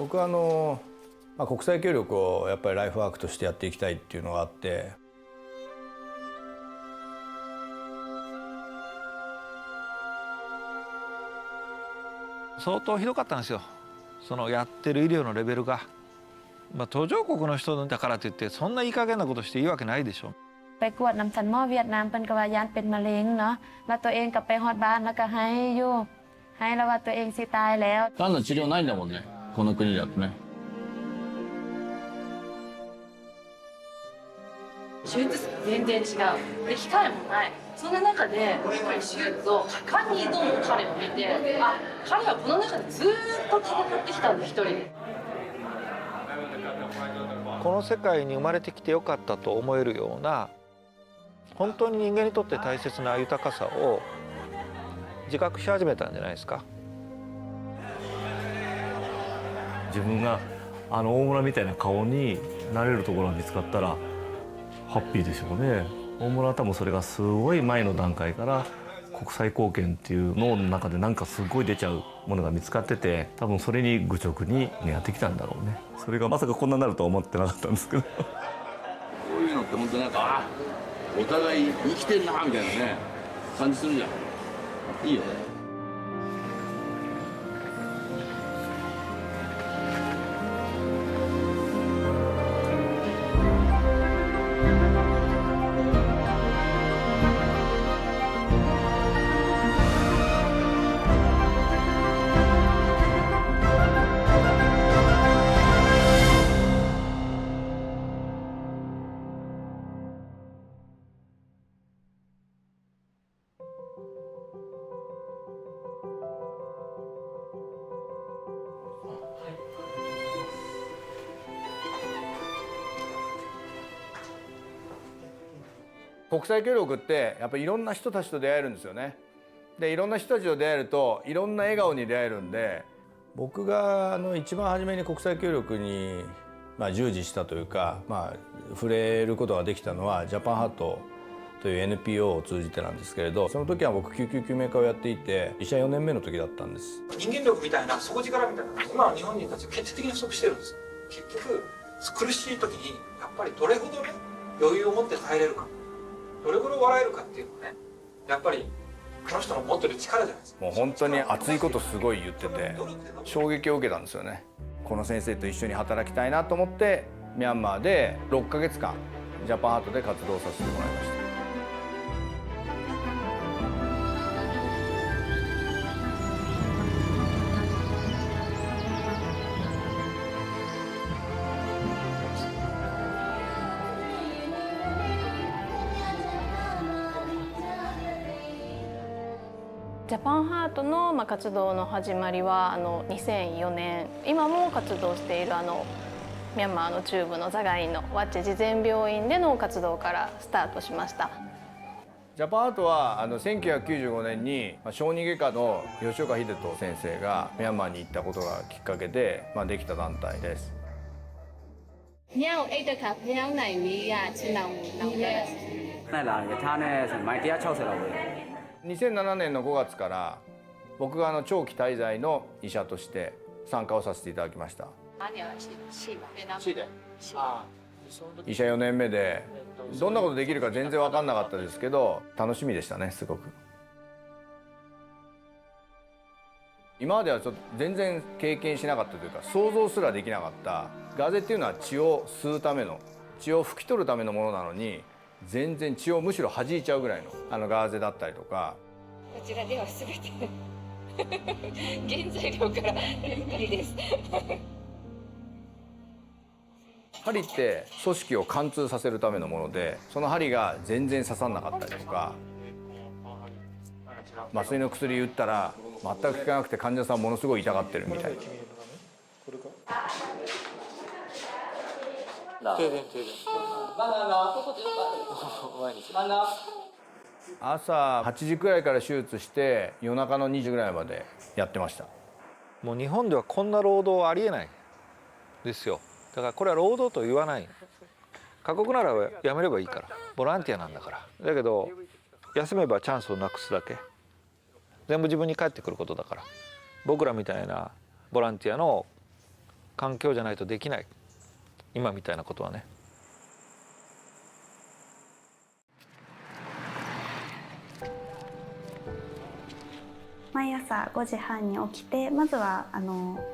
僕は国際協力をやっぱりライフワークとしてやっていきたいっていうのがあって、相当ひどかったんですよ、そのやってる医療のレベルが。途上国の人だからといってそんないい加減なことしていいわけないでしょ。ไปกวดน้ำสันหม้อเวียดนามเป็นกว่ายานเป็นมะเร็งเนาะแล้วตัวเองกลับไปฮอดบ้านแล้วก็ให้อยู่ให้แล้วว่าตัวเองสิตายแล้วがんの治療ないんだもんね、この国だとね。手術全然違うで機会もない。そんな中でやっぱり手術を果敢に挑む彼を見て、あ、彼はこの中でずっと戦ってきたんだ一人で。この世界に生まれてきてよかったと思えるような、本当に人間にとって大切な豊かさを自覚し始めたんじゃないですか。自分が大村みたいな顔になれるところが見つかったらハッピーでしょうね。大村は多分それがすごい前の段階から国際貢献っていう脳の中でなんかすごい出ちゃうものが見つかってて、多分それに愚直にやってきたんだろうね。それがまさかこんなになるとは思ってなかったんですけどこういうのって本当なんか、お互い生きてんなみたいなね感じするじゃん。いいよね。国際協力ってやっぱりいろんな人たちと出会えるんですよね。でいろんな人たちと出会えるといろんな笑顔に出会えるんで、僕が一番初めに国際協力に従事したというか、触れることができたのはジャパンハートという NPO を通じてなんですけれど、その時は僕救急救命課をやっていて医者4年目の時だったんです。人間力みたいな底力みたいな今の日本人たちは決定的に不足してるんです。結局苦しい時にやっぱりどれほどね余裕を持って耐えれるか、どれほど笑えるかっていうのはね、やっぱりこの人の持ってる力じゃないですか。もう本当に熱いことすごい言ってて衝撃を受けたんですよね。この先生と一緒に働きたいなと思ってミャンマーで6ヶ月間ジャパンハートで活動させてもらいました。ジャパンハートの活動の始まりは2004年、今も活動しているミャンマーの中部のザガインのワッチェ慈善病院での活動からスタートしました。ジャパンハートは1995年に小児外科の吉岡秀人先生がミャンマーに行ったことがきっかけでできた団体です。2007年の5月から僕が長期滞在の医者として参加をさせていただきました。医者4年目でどんなことできるか全然分かんなかったですけど楽しみでしたね。すごく今まではちょっと全然経験しなかったというか想像すらできなかった。ガーゼっていうのは血を吸うための、血を拭き取るためのものなのに全然血をむしろ弾いちゃうぐらいのガーゼだったりとか。こちらでは全て原材料から手作りです針って組織を貫通させるためのもので、その針が全然刺さんなかったりとか、麻酔の薬打ったら全く効かなくて患者さんものすごい痛がってるみたいな。朝8時くらいから手術して夜中の2時ぐらいまでやってました。もう日本ではこんな労働ありえないですよ。だからこれは労働と言わない。過酷ならやめればいいから、ボランティアなんだから。だけど休めばチャンスをなくすだけ、全部自分に返ってくることだから、僕らみたいなボランティアの環境じゃないとできない、今みたいなことはね。毎朝5時半に起きて、まずは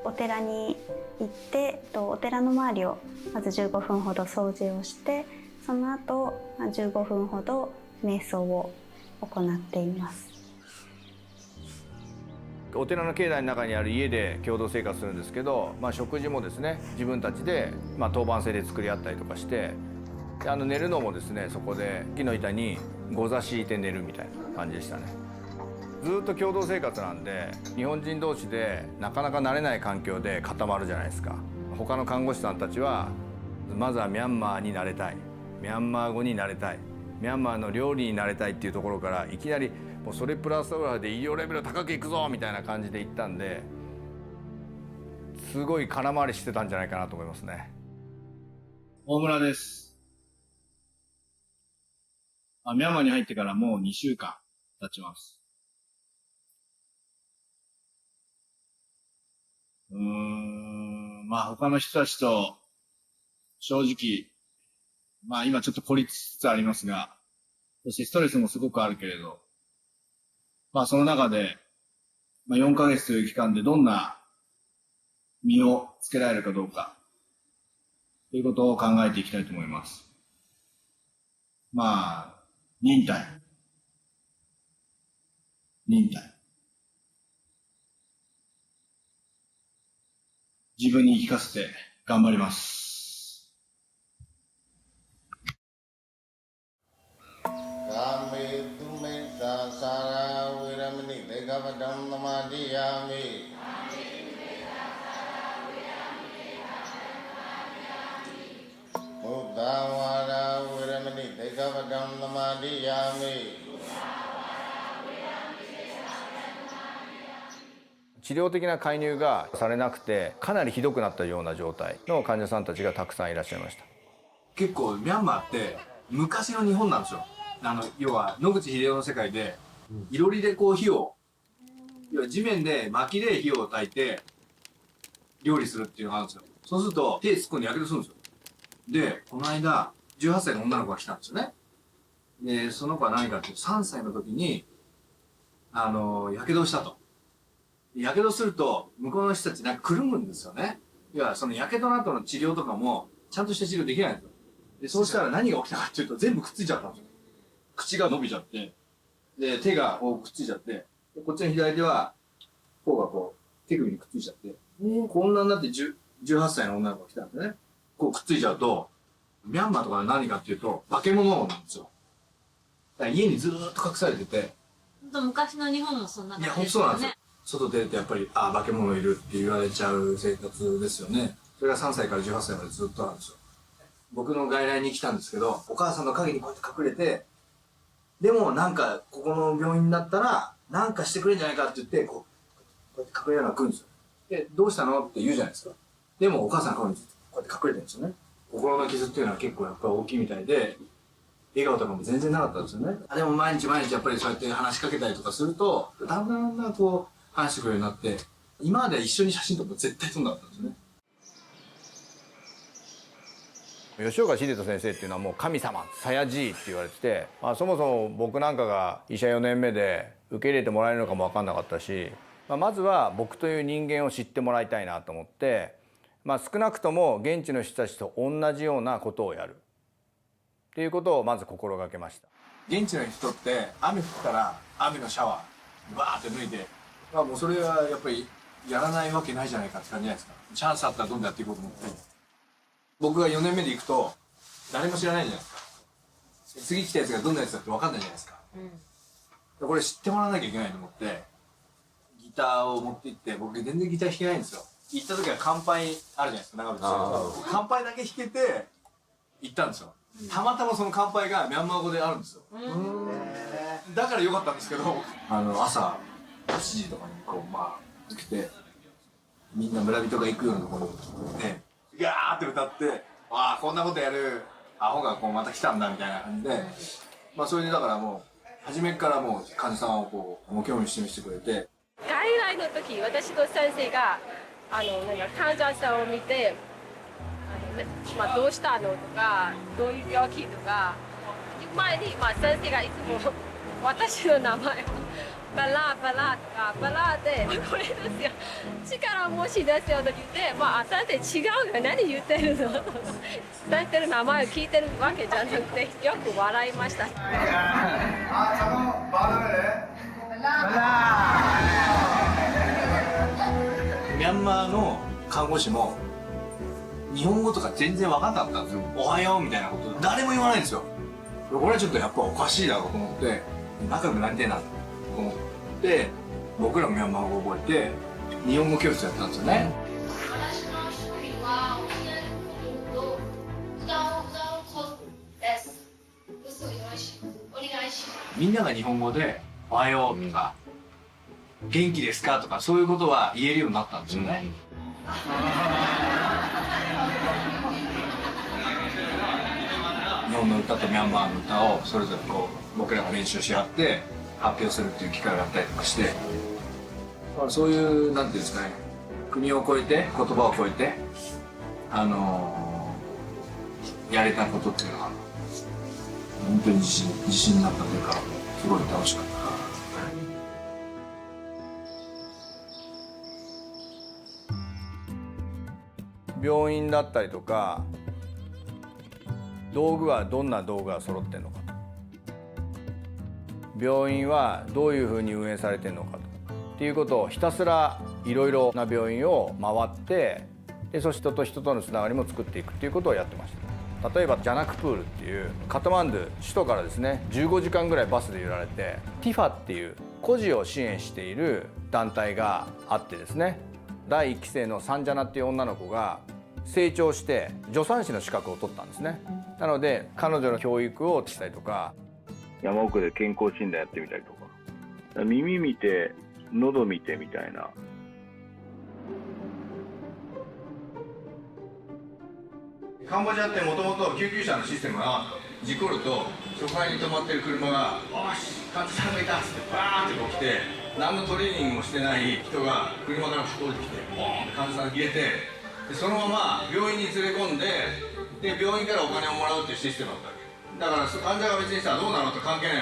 お寺に行って、お寺の周りをまず15分ほど掃除をして、その後15分ほど瞑想を行っています。お寺の境内の中にある家で共同生活するんですけど、食事もですね自分たちで、当番制で作り合ったりとかして、寝るのもですねそこで木の板にご座敷いて寝るみたいな感じでしたね。ずっと共同生活なんで、日本人同士でなかなか慣れない環境で固まるじゃないですか。他の看護師さんたちはまずはミャンマーに慣れたい、ミャンマー語に慣れたい、ミャンマーの料理に慣れたいっていうところから、いきなりもうそれプラスアルファで医療レベル高くいくぞみたいな感じで行ったんで、すごい空回りしてたんじゃないかなと思いますね。大村です。ミャンマーに入ってからもう2週間経ちます。他の人たちと正直、今ちょっと孤立しつつありますが、そしてストレスもすごくあるけれど、その中で、4ヶ月という期間でどんな身をつけられるかどうか、ということを考えていきたいと思います。忍耐。自分に言い聞かせて頑張ります。治療的な介入がされなくて、かなりひどくなったような状態の患者さんたちがたくさんいらっしゃいました。結構ミャンマーって昔の日本なんですよ。要は野口英世の世界で、いろりで火を、要は地面で薪で火を焚いて料理するっていうのがあるんですよ。そうすると手突っ込んでやけどするんですよ。でこの間18歳の女の子が来たんですよね。でその子は何かっていうと、3歳の時にやけどをしたと。やけどすると向こうの人たちくるむんですよね。要はそのやけどの後の治療とかもちゃんとした治療できないんですよ。でそうしたら何が起きたかっていうと、全部くっついちゃったんですよ。口が伸びちゃって、で手がくっついちゃって、こっちの左手は頬が手首にくっついちゃって、こんなになって18歳の女の子が来たんでね、くっついちゃうと、ミャンマーとか何かっていうと化け物なんですよ。だから家にずーっと隠されてて、本当昔の日本もそんな感じですよね。いや本当そうなんですよ。外出るとやっぱり化け物いるって言われちゃう生活ですよね。それが3歳から18歳までずっとあるんですよ。僕の外来に来たんですけど、お母さんの陰にこうやって隠れて、でもここの病院だったらなんかしてくれんじゃないかって言ってこうやって隠れながら来るんですよ。でどうしたのって言うじゃないですか。でもお母さんの顔にこうやって隠れてるんですよね。心の傷っていうのは結構やっぱり大きいみたいで、笑顔とかも全然なかったんですよね。でも毎日やっぱりそうやって話しかけたりとかすると、だんだん話してくれるようになって、今まで一緒に写真撮っても絶対撮んなかったんですよね。吉岡秀人先生っていうのはもう神様、サヤジーって言われてて、そもそも僕なんかが医者4年目で受け入れてもらえるのかも分かんなかったし、まずは僕という人間を知ってもらいたいなと思って、少なくとも現地の人たちと同じようなことをやるっていうことをまず心がけました。現地の人って雨降ったら雨のシャワーバーって脱いで、もうそれはやっぱりやらないわけないじゃないかって感じじゃないですか。チャンスあったらどんどんやっていこうと思って、僕が4年目で行くと誰も知らないじゃないですか。次来たやつがどんなやつだって分かんないじゃないですか、これ知ってもらわなきゃいけないと思ってギターを持って行って、僕全然ギター弾けないんですよ。行った時は乾杯あるじゃないですか、長渕さん。乾杯だけ弾けて行ったんですよ。たまたまその乾杯がミャンマー語であるんですよ。だから良かったんですけど、朝7時とかに来て、みんな村人が行くようなところにね、ガーって歌って、こんなことやるアホがまた来たんだみたいな感じで、それでだからもう初めからもう患者さんを興味示してくれて。外来の時、私と先生がなんか患者さんを見てどうしたのとかどういう病気とか前に、先生がいつも私の名前をバラとかバラでこれですよ力持ちですよと言って先生違うよ何言ってるの先生の名前を聞いてるわけじゃなくてよく笑いました。ミャンマーの看護師も日本語とか全然分かんなかったんですよ。おはようみたいなこと誰も言わないんですよ。これはちょっとやっぱおかしいだろうと思って仲良くなりたいなと思って僕らもミャンマー語を覚えて日本語教室やったんですよね。みんなが日本語で「おはよう」とか「元気ですか?」とかそういうことは言えるようになったんですよね。日本の歌とミャンマーの歌をそれぞれ僕らが練習し合って発表するっていう機会があったりとかしてそういうなんていうんですかね国を越えて言葉を越えてやれたことっていうのは本当に自信になったというかすごい楽しかった。病院だったりとか道具はどんな道具が揃ってるのかと病院はどういうふうに運営されてるのかとっていうことをひたすらいろいろな病院を回ってでそして人と人とのつながりも作っていくっていうことをやってました。例えばジャナクプールっていうカトマンドゥ首都からですね15時間ぐらいバスで揺られてティファっていう孤児を支援している団体があってですね第1期生のサンジャナっていう女の子が成長して助産師の資格を取ったんですね。なので彼女の教育をしたりとか山奥で健康診断やってみたりとか耳見て喉見てみたいな。カンボジアってもともと救急車のシステムが事故るとそこに止まってる車が「おし患者さんがいた」っつってバーンって起きて何のトレーニングもしてない人が車から降りてきてボーンって患者さん入れてでそのまま病院に連れ込んで病院からお金をもらうっていうシステムだったわけだから患者が別にさどうなのって関係ない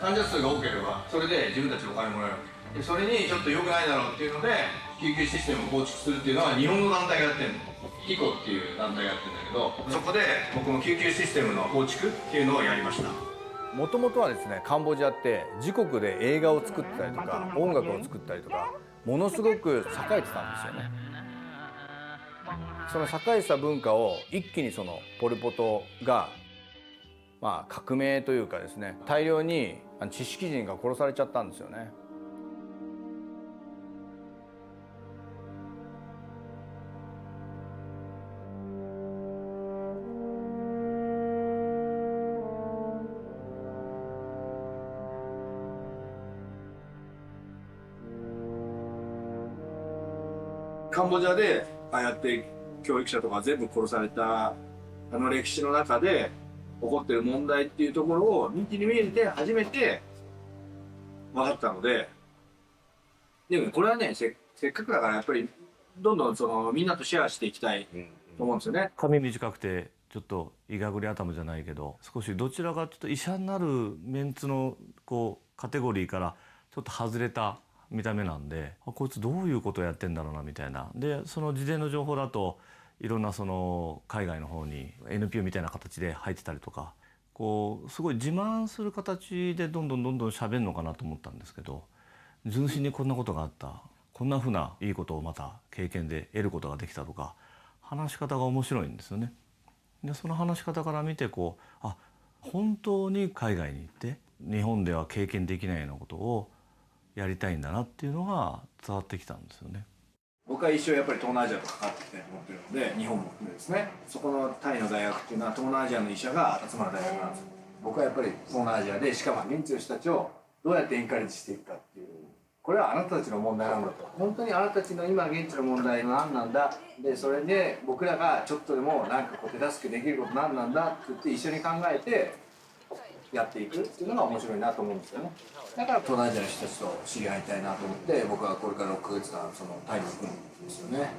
患者数が多ければそれで自分たちお金もらえるでそれにちょっと良くないだろうっていうので救急システムを構築するっていうのは日本の団体がやってるのヒコっていう団体がやってるんだけどそこで僕も救急システムの構築っていうのをやりました。もともとはですねカンボジアって自国で映画を作ったりとか音楽を作ったりとかものすごく栄えてたんですよね。その栄えた文化を一気にそのポル・ポトが革命というかですね大量に知識人が殺されちゃったんですよね。カンボジアでああやって教育者とか全部殺された歴史の中で起こってる問題っていうところを日記に見えて初めて分かったのででもねこれはねせっかくだからやっぱりどんどんみんなとシェアしていきたいと思うんですよね。髪短くてちょっといがぐり頭じゃないけど少しどちらかちょっと医者になるメンツのカテゴリーからちょっと外れた見た目なんでこいつどういうことをやってんだろうなみたいな。でその事前の情報だといろんな海外の方に NPO みたいな形で入ってたりとかすごい自慢する形でどんどん喋るのかなと思ったんですけど純粋にこんなことがあったこんなふうないいことをまた経験で得ることができたとか話し方が面白いんですよね。でその話し方から見て本当に海外に行って日本では経験できないようなことをやりたいんだなっていうのが伝わってきたんですよね。僕は一生やっぱり東南アジアと関わっていきたいと思ってるので日本も含めですねそこのタイの大学っていうのは東南アジアの医者が集まる大学なんですよ。僕はやっぱり東南アジアでしかも現地の人たちをどうやってエンカレッジしていくかっていうこれはあなたたちの問題なんだと本当にあなたたちの今現地の問題は何なんだでそれで僕らがちょっとでもなんか手助けできること何なんだって言って一緒に考えてやっていくっていうのが面白いなと思うんですよね。だから東南アジアの人たちと知り合いたいなと思って僕はこれから6ヶ月間そのタイに行くんですよね。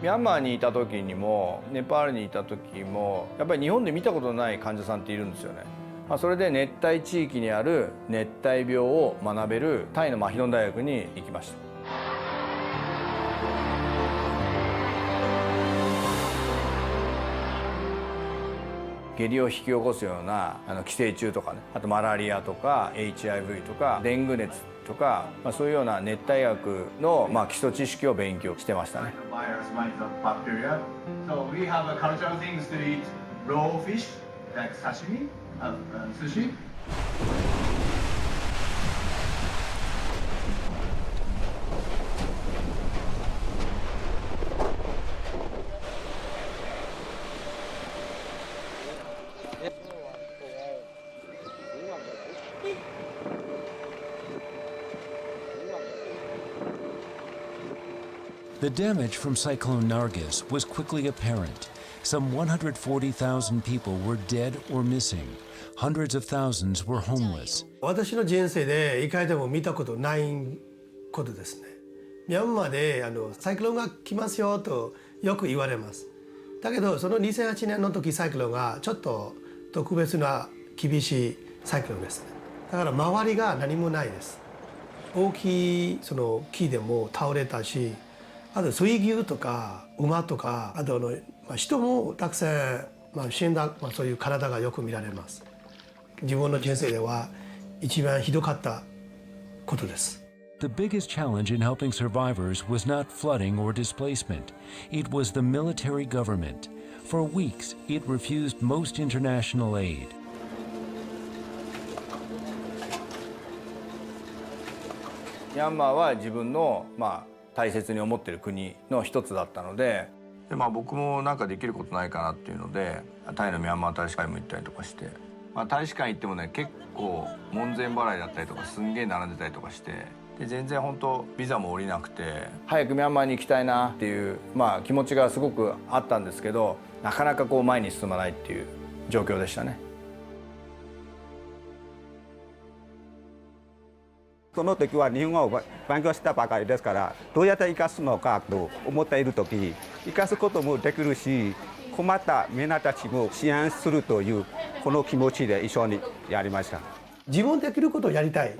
ミャンマーにいた時にもネパールにいた時もやっぱり日本で見たことのない患者さんっているんですよね。それで熱帯地域にある熱帯病を学べるタイのマヒドン大学に行きました。下痢を引き起こすような寄生虫とかね、あとマラリアとか HIV とかデング熱とか、そういうような熱帯学の基礎知識を勉強してましたね。The damage from Cyclone Nargis was quickly apparent. Some 140,000 people were dead or missing. Hundreds of thousands were homeless. 私の人生で一回でも見たことないことですね。ミャンマーでサイクロンが来ますよとよく言われます。だけどその2008年の時サイクロンがちょっと特別な厳しいサイクロンですね。だから周りが何もないです。大きいその木でも倒れたし、あと水牛とか馬とか、あと人もたくさん、死んだ、そういう体がよく見られます。自分の人生では一番ひどかったことです。The biggest challenge in helping survivors was not flooding or displacement. It was the military government. For weeks, it refused most international aid. ミャンマーは自分の大切に思っている国の一つだったので、僕もなんかできることないかなっていうのでタイのミャンマー大使館も行ったりとかして、大使館行ってもね結構門前払いだったりとかすんげえ並んでたりとかして、で全然本当ビザも下りなくて早くミャンマーに行きたいなっていう、気持ちがすごくあったんですけど、なかなか前に進まないっていう状況でしたね。その時は日本語を勉強したばかりですから、どうやって生かすのかと思っている時、生かすこともできるし、困ったみんなたちも支援するというこの気持ちで一緒にやりました。自分できることをやりたい、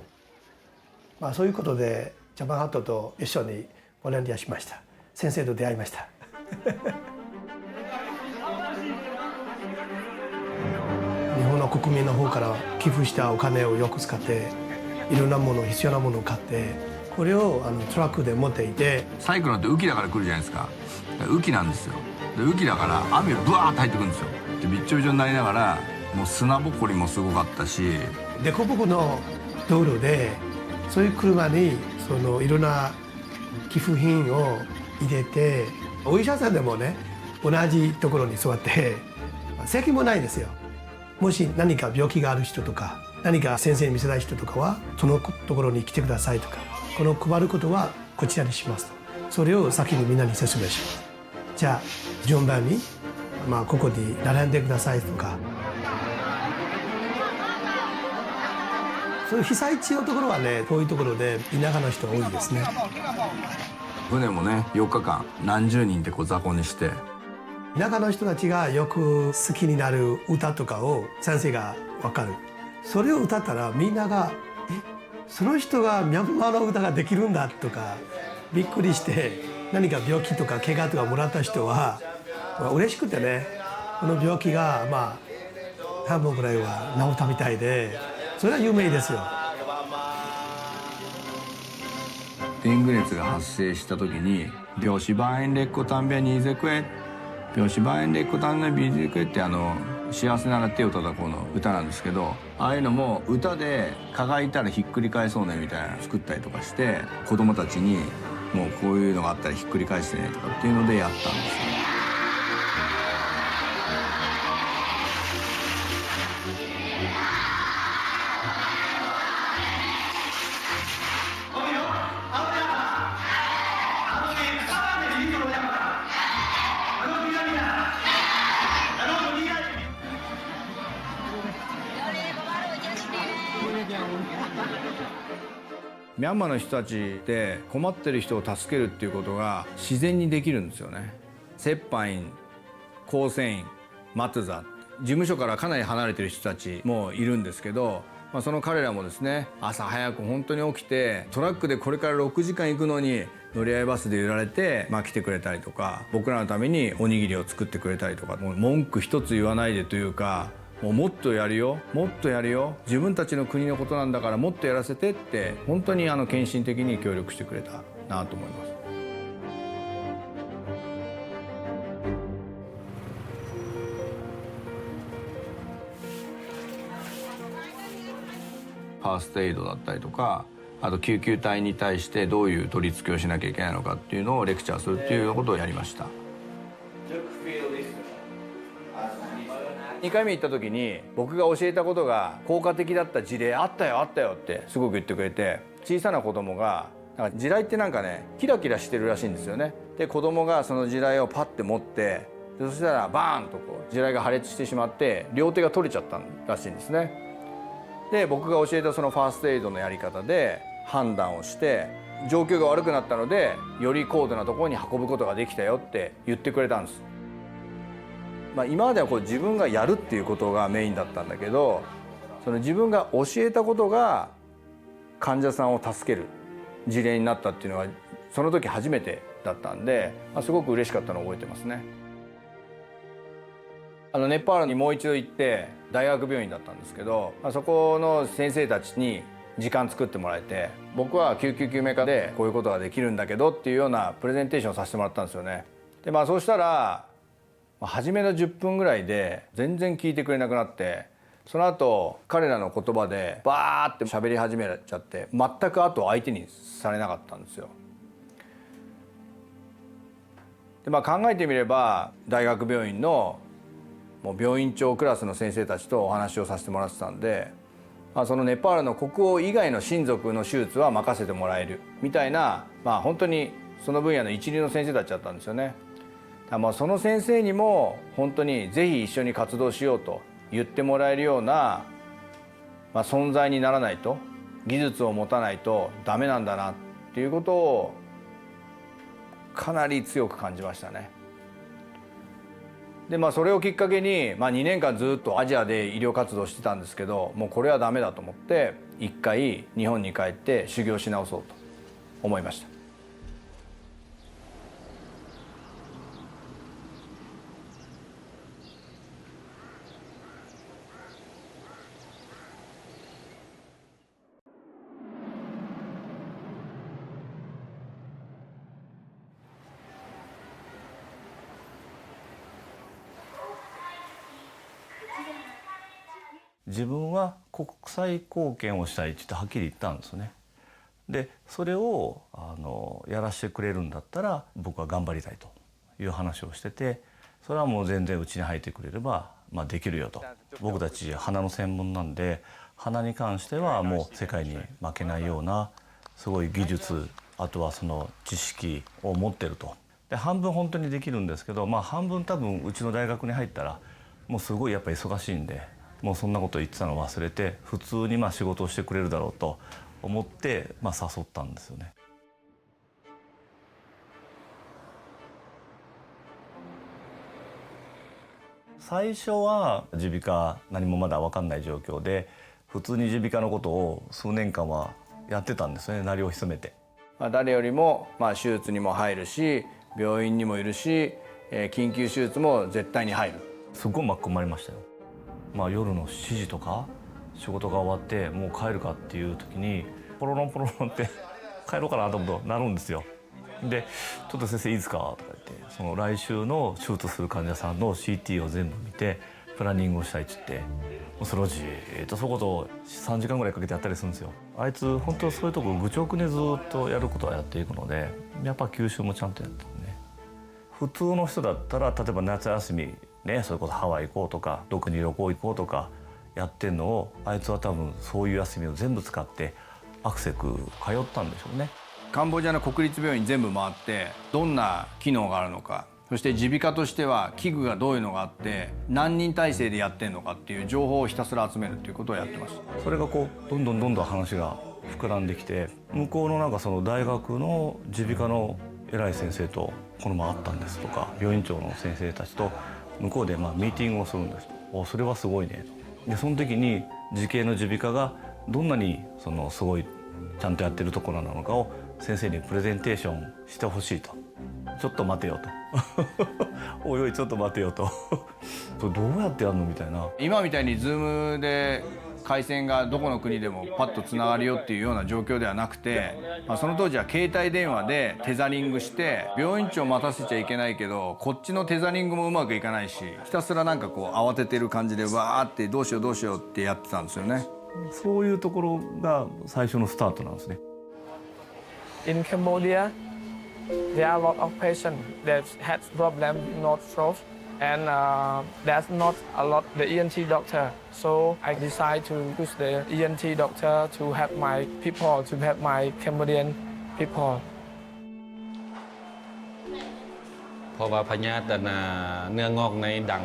そういうことでジャパンハットと一緒にボランティアしました。先生と出会いました日本の国民の方から寄付したお金をよく使っていろんなもの、必要なものを買って、これをトラックで持っていて、サイクロンって雨季だから来るじゃないですか。雨季なんですよ。で雨季だから雨ブワーッと入ってくるんですよ。でびっちょびちょになりながら、もう砂ぼこりもすごかったし、凸凹の道路でそういう車にいろんな寄付品を入れて、お医者さんでもね同じところに座って席もないですよ。もし何か病気がある人とか、何か先生に見せたい人とかはそのところに来てくださいとか、この配ることはこちらにしますと、それを先にみんなに説明します。じゃあ順番に、ここに並んでくださいとか、そういう被災地のところはね、こういうところで田舎の人が多いですね。船もね4日間何十人って雑魚にして、田舎の人たちがよく好きになる歌とかを先生が分かる。それを歌ったらみんながその人がミャンマーの歌ができるんだとかびっくりして、何か病気とか怪我とかもらった人は嬉しくてね、この病気が半分ぐらいは治ったみたいで、それは有名ですよ。デング熱が発生した時に「病死バーンレッコタンビアニーゼクエ」「病死バーンレッコタンビアニーゼクエ」って幸せなら手を叩こうの歌なんですけど、ああいうのも歌で蚊がいたらひっくり返そうねみたいなの作ったりとかして、子供たちにもうこういうのがあったらひっくり返してねとかっていうのでやったんですよ。ミャンマーの人たちで困ってる人を助けるっていうことが自然にできるんですよね。折半員、構成員、マトゥザ、事務所からかなり離れてる人たちもいるんですけど、その彼らもですね、朝早く本当に起きてトラックでこれから6時間行くのに乗り合いバスで揺られて、来てくれたりとか、僕らのためにおにぎりを作ってくれたりとか、もう文句一つ言わないでというか、もっとやるよ、もっとやるよ、自分たちの国のことなんだからもっとやらせてって、本当に献身的に協力してくれたなと思います。ファーストエイドだったりとか、あと救急隊に対してどういう取り付けをしなきゃいけないのかっていうのをレクチャーするっていうことをやりました。2回目行った時に僕が教えたことが効果的だった事例あったよあったよってすごく言ってくれて、小さな子供がなんか地雷ってなんかねキラキラしてるらしいんですよね。で子供がその地雷をパッて持って、そしたらバーンとこう地雷が破裂してしまって両手が取れちゃったらしいんですね。で僕が教えたそのファーストエイドのやり方で判断をして、状況が悪くなったのでより高度なところに運ぶことができたよって言ってくれたんです。今まではこう自分がやるっていうことがメインだったんだけど、その自分が教えたことが患者さんを助ける事例になったっていうのはその時初めてだったんで、すごく嬉しかったのを覚えてますね。ネパールにもう一度行って大学病院だったんですけど、そこの先生たちに時間作ってもらえて、僕は救急救命科でこういうことができるんだけどっていうようなプレゼンテーションをさせてもらったんですよね。でそうしたら初めの10分ぐらいで全然聞いてくれなくなって、その後彼らの言葉でバーって喋り始めちゃって、全く後相手にされなかったんですよ。で考えてみれば大学病院のもう病院長クラスの先生たちとお話をさせてもらってたんで、そのネパールの国王以外の親族の手術は任せてもらえるみたいな、本当にその分野の一流の先生たちだったんですよね。その先生にも本当にぜひ一緒に活動しようと言ってもらえるような、存在にならないと、技術を持たないとダメなんだなっていうことをかなり強く感じましたね。でそれをきっかけに、2年間ずっとアジアで医療活動してたんですけど、もうこれはダメだと思って一回日本に帰って修行し直そうと思いました。自分は国際貢献をしたいって言ってはっきり言ったんですよね。でそれをやらせてくれるんだったら僕は頑張りたいという話をしてて、それはもう全然うちに入ってくれれば、できるよと。僕たち花の専門なんで、花に関してはもう世界に負けないようなすごい技術、あとはその知識を持ってると。で半分本当にできるんですけど、半分多分うちの大学に入ったらもうすごいやっぱり忙しいんで、もうそんなこと言ってたのを忘れて普通に仕事をしてくれるだろうと思って誘ったんですよね。最初は耳鼻科何もまだ分かんない状況で、普通に耳鼻科のことを数年間はやってたんですよね、鳴りを潜めて。誰よりも手術にも入るし、病院にもいるし、緊急手術も絶対に入る。すごい巻き込まれましたよ。夜の7時とか仕事が終わってもう帰るかっていう時にポロロンポロロンって帰ろうかなと思うとなるんですよ。で「ちょっと先生いいですか?」とか言って、その来週の手術する患者さんの CT を全部見てプランニングをしたいって言って、もうそのうちそこと3時間ぐらいかけてやったりするんですよ。あいつ本当そういうとこ愚直にずっとやることはやっていくので、やっぱ吸収もちゃんとやってるね。普通の人だったら例えば夏休みね、それこそハワイ行こうとかどこに旅行行こうとかやってんのを、あいつは多分そういう休みを全部使ってアクセク通ったんでしょうね。カンボジアの国立病院全部回ってどんな機能があるのか、そして耳鼻科としては器具がどういうのがあって何人体制でやってんのかっていう情報をひたすら集めるっていうことをやってます。それがどんどん話が膨らんできて、向こうのなんかその大学の耳鼻科の偉い先生とこの前会ったんですとか、病院長の先生たちと向こうでミーティングをするんですと。それはすごいねと。でその時に慈恵の耳鼻科がどんなにすごいちゃんとやってるところなのかを先生にプレゼンテーションしてほしいと。ちょっと待てよとおいおいちょっと待てよとそれどうやってやるのみたいな。今みたいにズームで回線がどこの国でもパッとつながるよっていうような状況ではなくて、その当時は携帯電話でテザリングして病院長待たせちゃいけないけどこっちのテザリングもうまくいかないし、ひたすらなんかこう慌ててる感じでわーってどうしようどうしようってやってたんですよね。そういうところが最初のスタートなんですね。In Cambodia, there are a lot of patients that had problem with nose throat, and there's not a lot the ENT doctor. So I decided to use the ENT doctor to help my people, to help my Cambodian people. เพราะว่าพยาธิเนื้องอกในดัง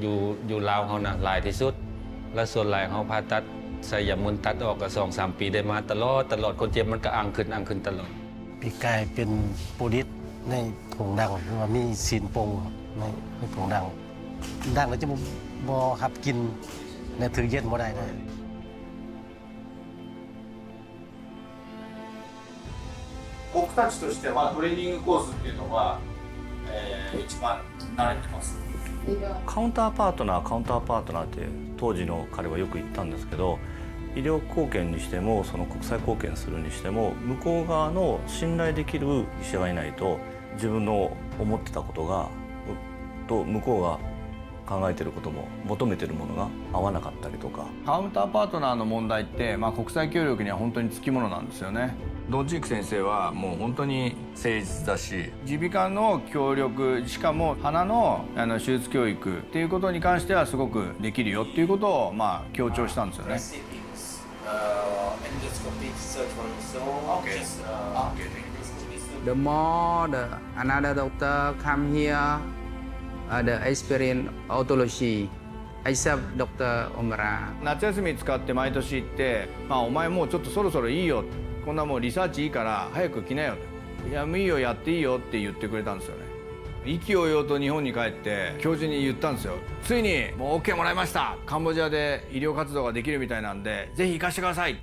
อยู่ลาวเขานะหลายที่สุดและส่วนหลายเขาผ่าตัดใส่ยามุนตัดออกก็2-3 ปีได้มาตลอดคนเจ็บมันก็อังขึ้นตลอดปีกายเป็นโปรดิสในผงดังหรือว่ามีซีนโปงในผงดังแล้วจะบ่ครับกินในถือเย็นบ่ได้นะ僕たちとしてはトレーニングコースっていうのは、一番慣れてます。カウンターパートナーって当時の彼はよく言ったんですけど、医療貢献にしてもその国際貢献するにしても向こう側の信頼できる医者がいないと自分の思ってたことがと向こうが考えてることも求めてるものが合わなかったりとか。カウンターパートナーの問題って、国際協力には本当につきものなんですよね。ドンチーク先生はもう本当に誠実だし、耳鼻科の協力、しかも鼻の手術教育っていうことに関してはすごくできるよっていうことを強調したんですよね。The more another doctor come here, the experience autology, except Dr. Omura. 夏休み使って毎年行って、お前もうちょっとそろそろいいよ、こんなもうリサーチいいから早く来なよと、いやもういいよやっていいよって言ってくれたんですよね。意気揚々と日本に帰って教授に言ったんですよ。ついにもう OK もらいました、カンボジアで医療活動ができるみたいなんでぜひ行かせてください。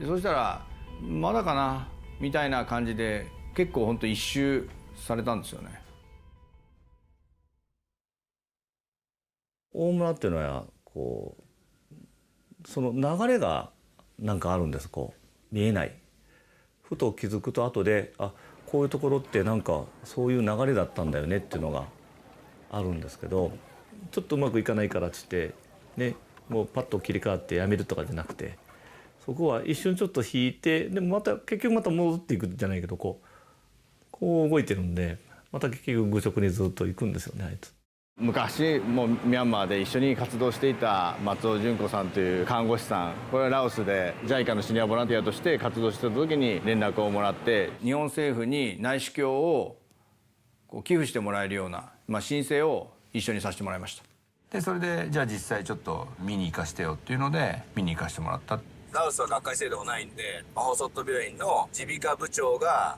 でそしたらまだかなみたいな感じで結構本当一周されたんですよね。大村っていうのはこうその流れがなんかあるんです。こう見えない、ふと気づくと後でこういうところってなんかそういう流れだったんだよねっていうのがあるんですけど、ちょっとうまくいかないからっつってね、もうパッと切り替わってやめるとかじゃなくて、そこは一瞬ちょっと引いて、でもまた結局また戻っていくじゃないけど、こう動いてるんで、また結局愚直にずっと行くんですよね、あいつ。昔もうミャンマーで一緒に活動していた松尾純子さんという看護師さん、これはラオスで JICA のシニアボランティアとして活動してた時に連絡をもらって、日本政府に内視鏡を寄付してもらえるような、申請を一緒にさせてもらいました。でそれでじゃあ実際ちょっと見に行かせてよっていうので見に行かせてもらった。ラオスは学会制度がないんで、マホソット病院の耳鼻科部長が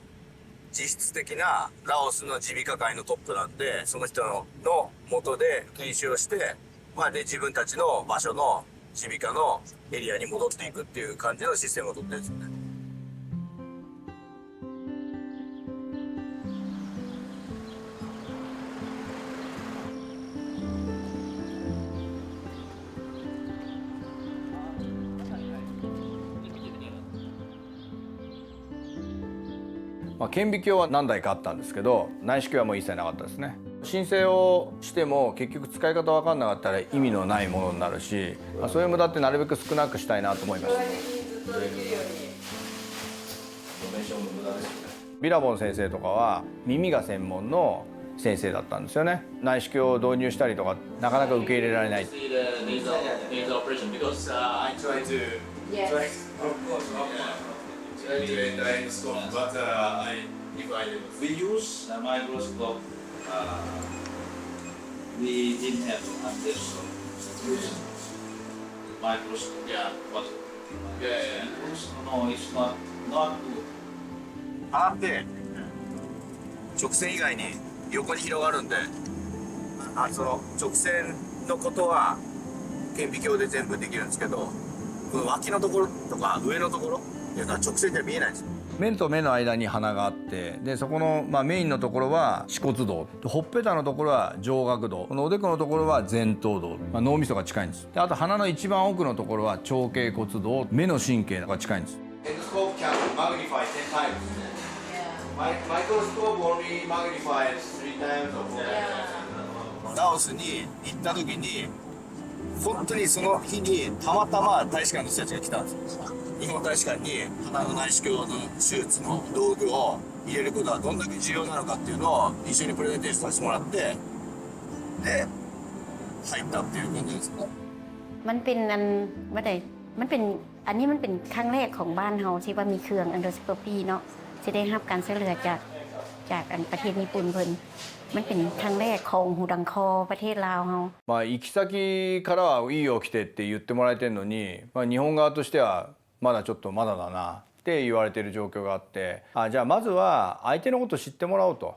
実質的なラオスの耳鼻科界のトップなんで、その人の下で研修をして、で自分たちの場所の耳鼻科のエリアに戻っていくっていう感じのシステムを取ってるんですよね。顕微鏡は何台かあったんですけど、内視鏡はもう一切なかったですね。申請をしても結局使い方分かんなかったら意味のないものになるし、そういう無駄ってなるべく少なくしたいなと思いました。ビラボン先生とかは耳が専門の先生だったんですよね。内視鏡を導入したりとかなかなか受け入れられない。We use a microscope. We didn't have Anderson microscope. Yeah, but 鼻って直線以外に横に広がるんで、その直線のことは顕微鏡で全部できるんですけど、この脇のところとか上のところっていうのは直線じゃ見えないんですよ。目と目の間に鼻があって、でそこの、メインのところは歯骨道、ほっぺたのところは上顎道、このおでこのところは前頭道、脳みそが近いんです。であと鼻の一番奥のところは長頸骨道、目の神経が近いんです。ラオスに行った時に本当にその日にたまたま大使館の人たちが来たんですよ。日本大使館に鼻の内視鏡の手術の道具を入れることはどんだけ重要なのかっていうのを一緒にプレゼンテーションさせてもらって、で入ったっていう感じですね。มันเป็นอันนี้มันเป็นครั้งแรกของบ้านเราที่ว่ามีเครื่องอันโดสโคปีเนาะจะได้รับการช่วยเหลือจากประเทศญี่ปุ่นเพิ่นมันเป็นครั้งแรกของหูดังคอประเทศลาวเรา行き先からはいいよ来てって言ってもらえてるのに、日本側としてはまだちょっとまだだなって言われてる状況があって、じゃあまずは相手のことを知ってもらおうと、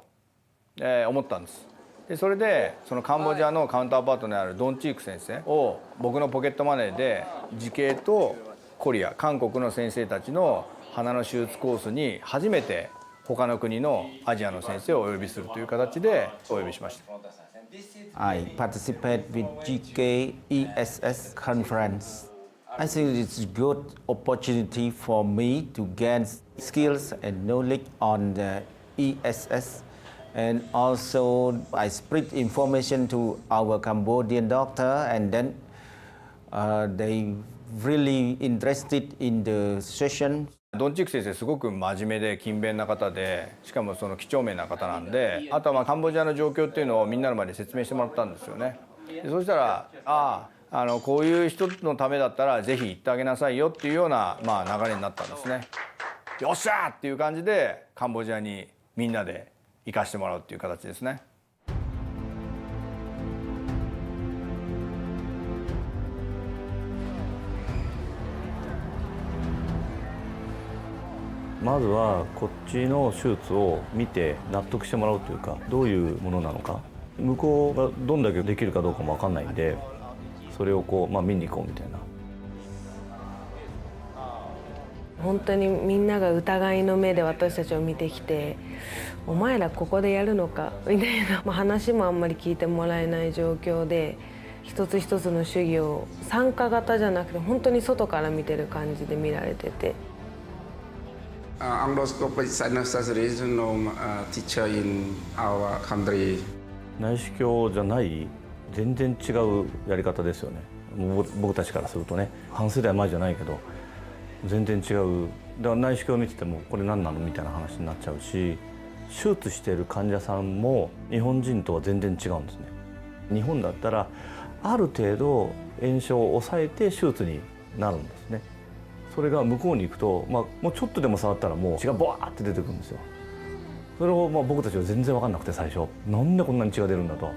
思ったんです。でそれでそのカンボジアのカウンターパートにあるドンチーク先生を僕のポケットマネーで慈恵とコリア韓国の先生たちの鼻の手術コースに初めて他の国のアジアの先生をお呼びするという形でお呼びしました。I participate with GK ESS conference. I think it's a good opportunity for me to gain skills and knowledge on the ESS, and also I spread information to our Cambodian doctor, and then they really interested in the session. ドンチーク先生すごく真面目で勤勉な方で、しかもその几帳面な方なんで、あとはカンボジアの状況っていうのをみんなの前で説明してもらったんですよね。でそしたらこういう人のためだったらぜひ行ってあげなさいよっていうような、流れになったんですね。よっしゃーっていう感じでカンボジアにみんなで行かしてもらうっていう形ですね。まずはこっちの手術を見て納得してもらうというか、どういうものなのか、向こうがどんだけできるかどうかも分かんないんで、それを見に行こうみたいな。本当にみんなが疑いの目で私たちを見てきて、お前らここでやるのかみたいな、話もあんまり聞いてもらえない状況で、一つ一つの手技を参加型じゃなくて本当に外から見てる感じで見られてて。Endoscopic sinus surgery is no teacher in our country. 内視鏡じゃない全然違うやり方ですよね。僕たちからするとね、半世代前じゃないけど全然違う。だから内視鏡を見ててもこれ何なのみたいな話になっちゃうし、手術している患者さんも日本人とは全然違うんですね。日本だったらある程度炎症を抑えて手術になるんですね。それが向こうに行くと、もうちょっとでも触ったらもう血がボワーって出てくるんですよ。それを僕たちは全然分かんなくて、最初なんでこんなに血が出るんだと。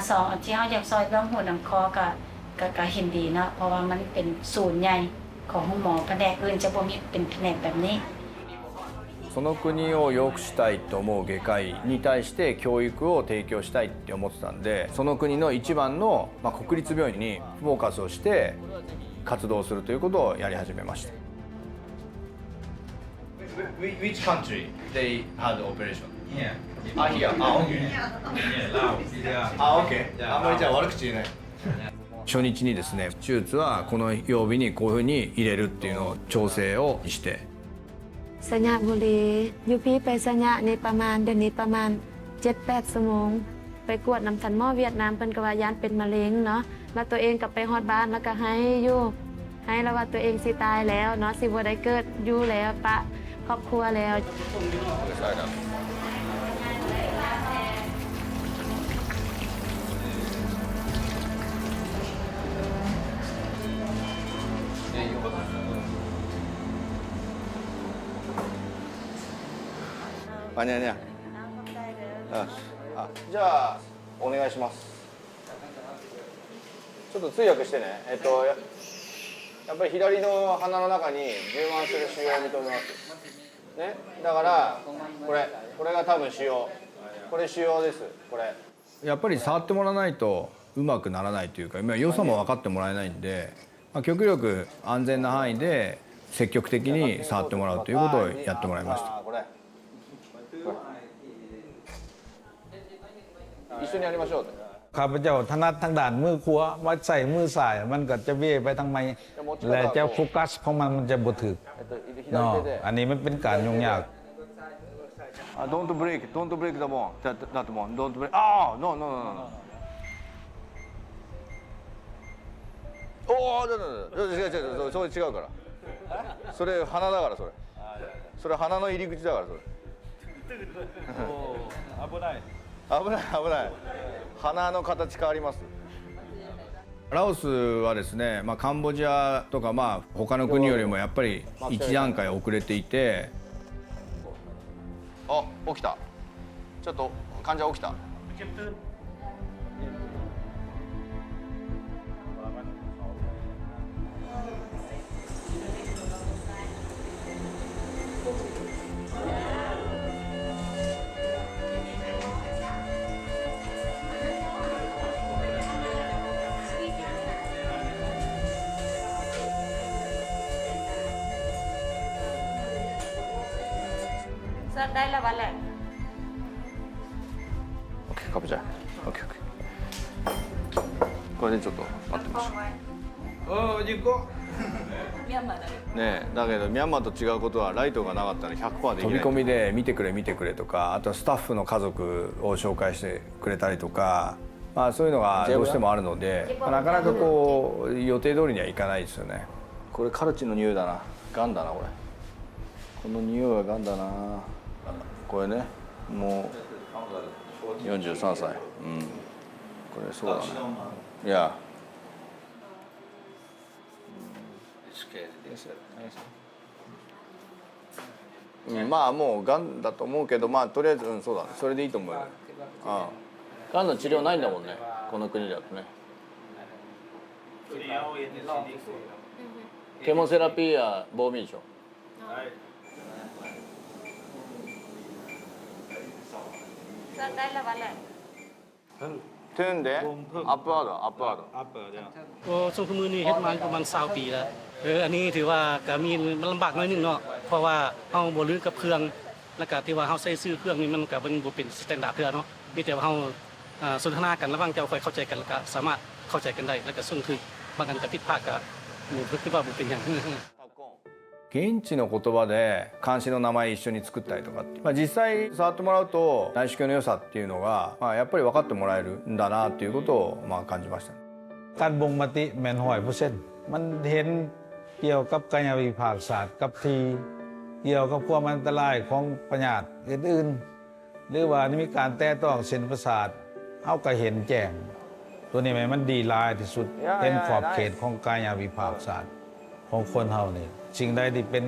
สองที่เขาอยากซอยเรื่องหัวหนังคอกับเห็นดีนะเพราะว่ามันเป็นศูนย์ใหญ่ของหมอแผนกอื่นจะบ่มีเป็นแผนกแบบนี้。その国を良くしたいと思う外科医に対して教育を提供したいって思ってたんで、その国の一番の、国立病院にフォーカスをして活動するということをやり始めました。Which country they had the operation? Here. Here. Okay. あんまりじゃあ悪口言えない。初日にですね、手術はこの曜日にこういうふうに入れるっていうのを調整をして。สัญญาบุรียูพีไปสัญญาในประมาณเดือนนี้ประมาณ 7-8 ชั่วโมงไปกวดน้ำสันหม้อเวียดนามเป็นกระวายานเป็นมะเร็งเนาะแล้วตัวเองกลับไปฮอดบ้านแล้วก็ให้อยู่ให้แล้วว่าตัวเองสิตายแล้วเนาะสิบ่ได้เกิดอยู่แล้วปะครอบครัวแล้วあにゃにゃ。じゃあお願いします。ちょっと通訳してね。やっぱり左の鼻の中に充満する腫瘍を認めます。ね。だからこれが多分腫瘍。これ腫瘍です。これ。やっぱり触ってもらわないとうまくならないというか、良さも分かってもらえないんで、極力安全な範囲で積極的に触ってもらうということをやってもらいました。一緒にやりましょう。ข้าพเจ้าถนัดทางด้านมือขวามาใส่มือซ้ายมันก็จะเวี่ยไปทางไม้และจะโฟกัสของมันจะบ่ถึกเนาะอันนี้มันเป็นการยุ่งยาก Don't break the bone. That one. Don't break. No. おお、違う、それ違うから。それ鼻だからそれ。それ鼻の入り口だからそれ。危ない。鼻の形変わります。ラオスはですね、カンボジアとか他の国よりもやっぱり一段階遅れていて。あ、起きた。ちょっと患者起きた。ได้แล้ววันแหละ OK、カブちゃん。OK。これでちょっと待ってましょう。ミャンマーだね。だけどミャンマーと違うことはライトがなかったら 100% できない。飛び込みで見てくれとか、あとスタッフの家族を紹介してくれたりとか、そういうのがどうしてもあるので、なかなかこう予定通りにはいかないですよね。これカルチの匂いだな。ガンだなこれ。この匂いはガンだな。これね、もう43歳。これそうだね。いや。もうがんだと思うけど、とりあえずそうだね。それでいいと思うよ。がんの治療ないんだもんね。この国だとね。ケモセラピーや防眠症。ได้แล้ววันแหละ トゥンでアップワードช่วงมือนี้เฮ็ดมาประมาณ20 ปีแล้วอันนี้ถือว่าก็มีมันลำบากน้อยนึงเนาะเพราะว่าเฮาบ่ลือกับเครื่องแล้วก็ที่ว่าเฮาใช้ซื้อเครื่องนี่มันก็บ่เป็นสแตนดาร์ดเทื่อเนาะมีแต่ว่าเฮาสนทนากันระหว่างเจ้าค่อยเข้าใจกันแล้วก็สามารถเข้าใจกันได้แล้วก็ส่งถึงบางอันก็ผิดพลาดก็คิดว่าบ่เป็นหยัง現地の言葉で監視の名前一緒に作ったりとか、実際触ってもらうと内視鏡の良さっていうのが、やっぱり分かってもらえるんだなっていうことを感じました。การบ่งมติแม่น100%มันเห็นเกี่ยวกับกายวิภาคศาสตร์กับที่เกี่ยวกับความอันตรายของพยาธิอื่นๆหรือว่ามีการแตะต้องเส้นประสาทเฮาก็เห็นแจ้งตัวนี้มันดีหลายที่สุดเป็นขอบเขตของกายวิภาคศาสตร์ของคนเฮานี่สิ่งใดที่เป็น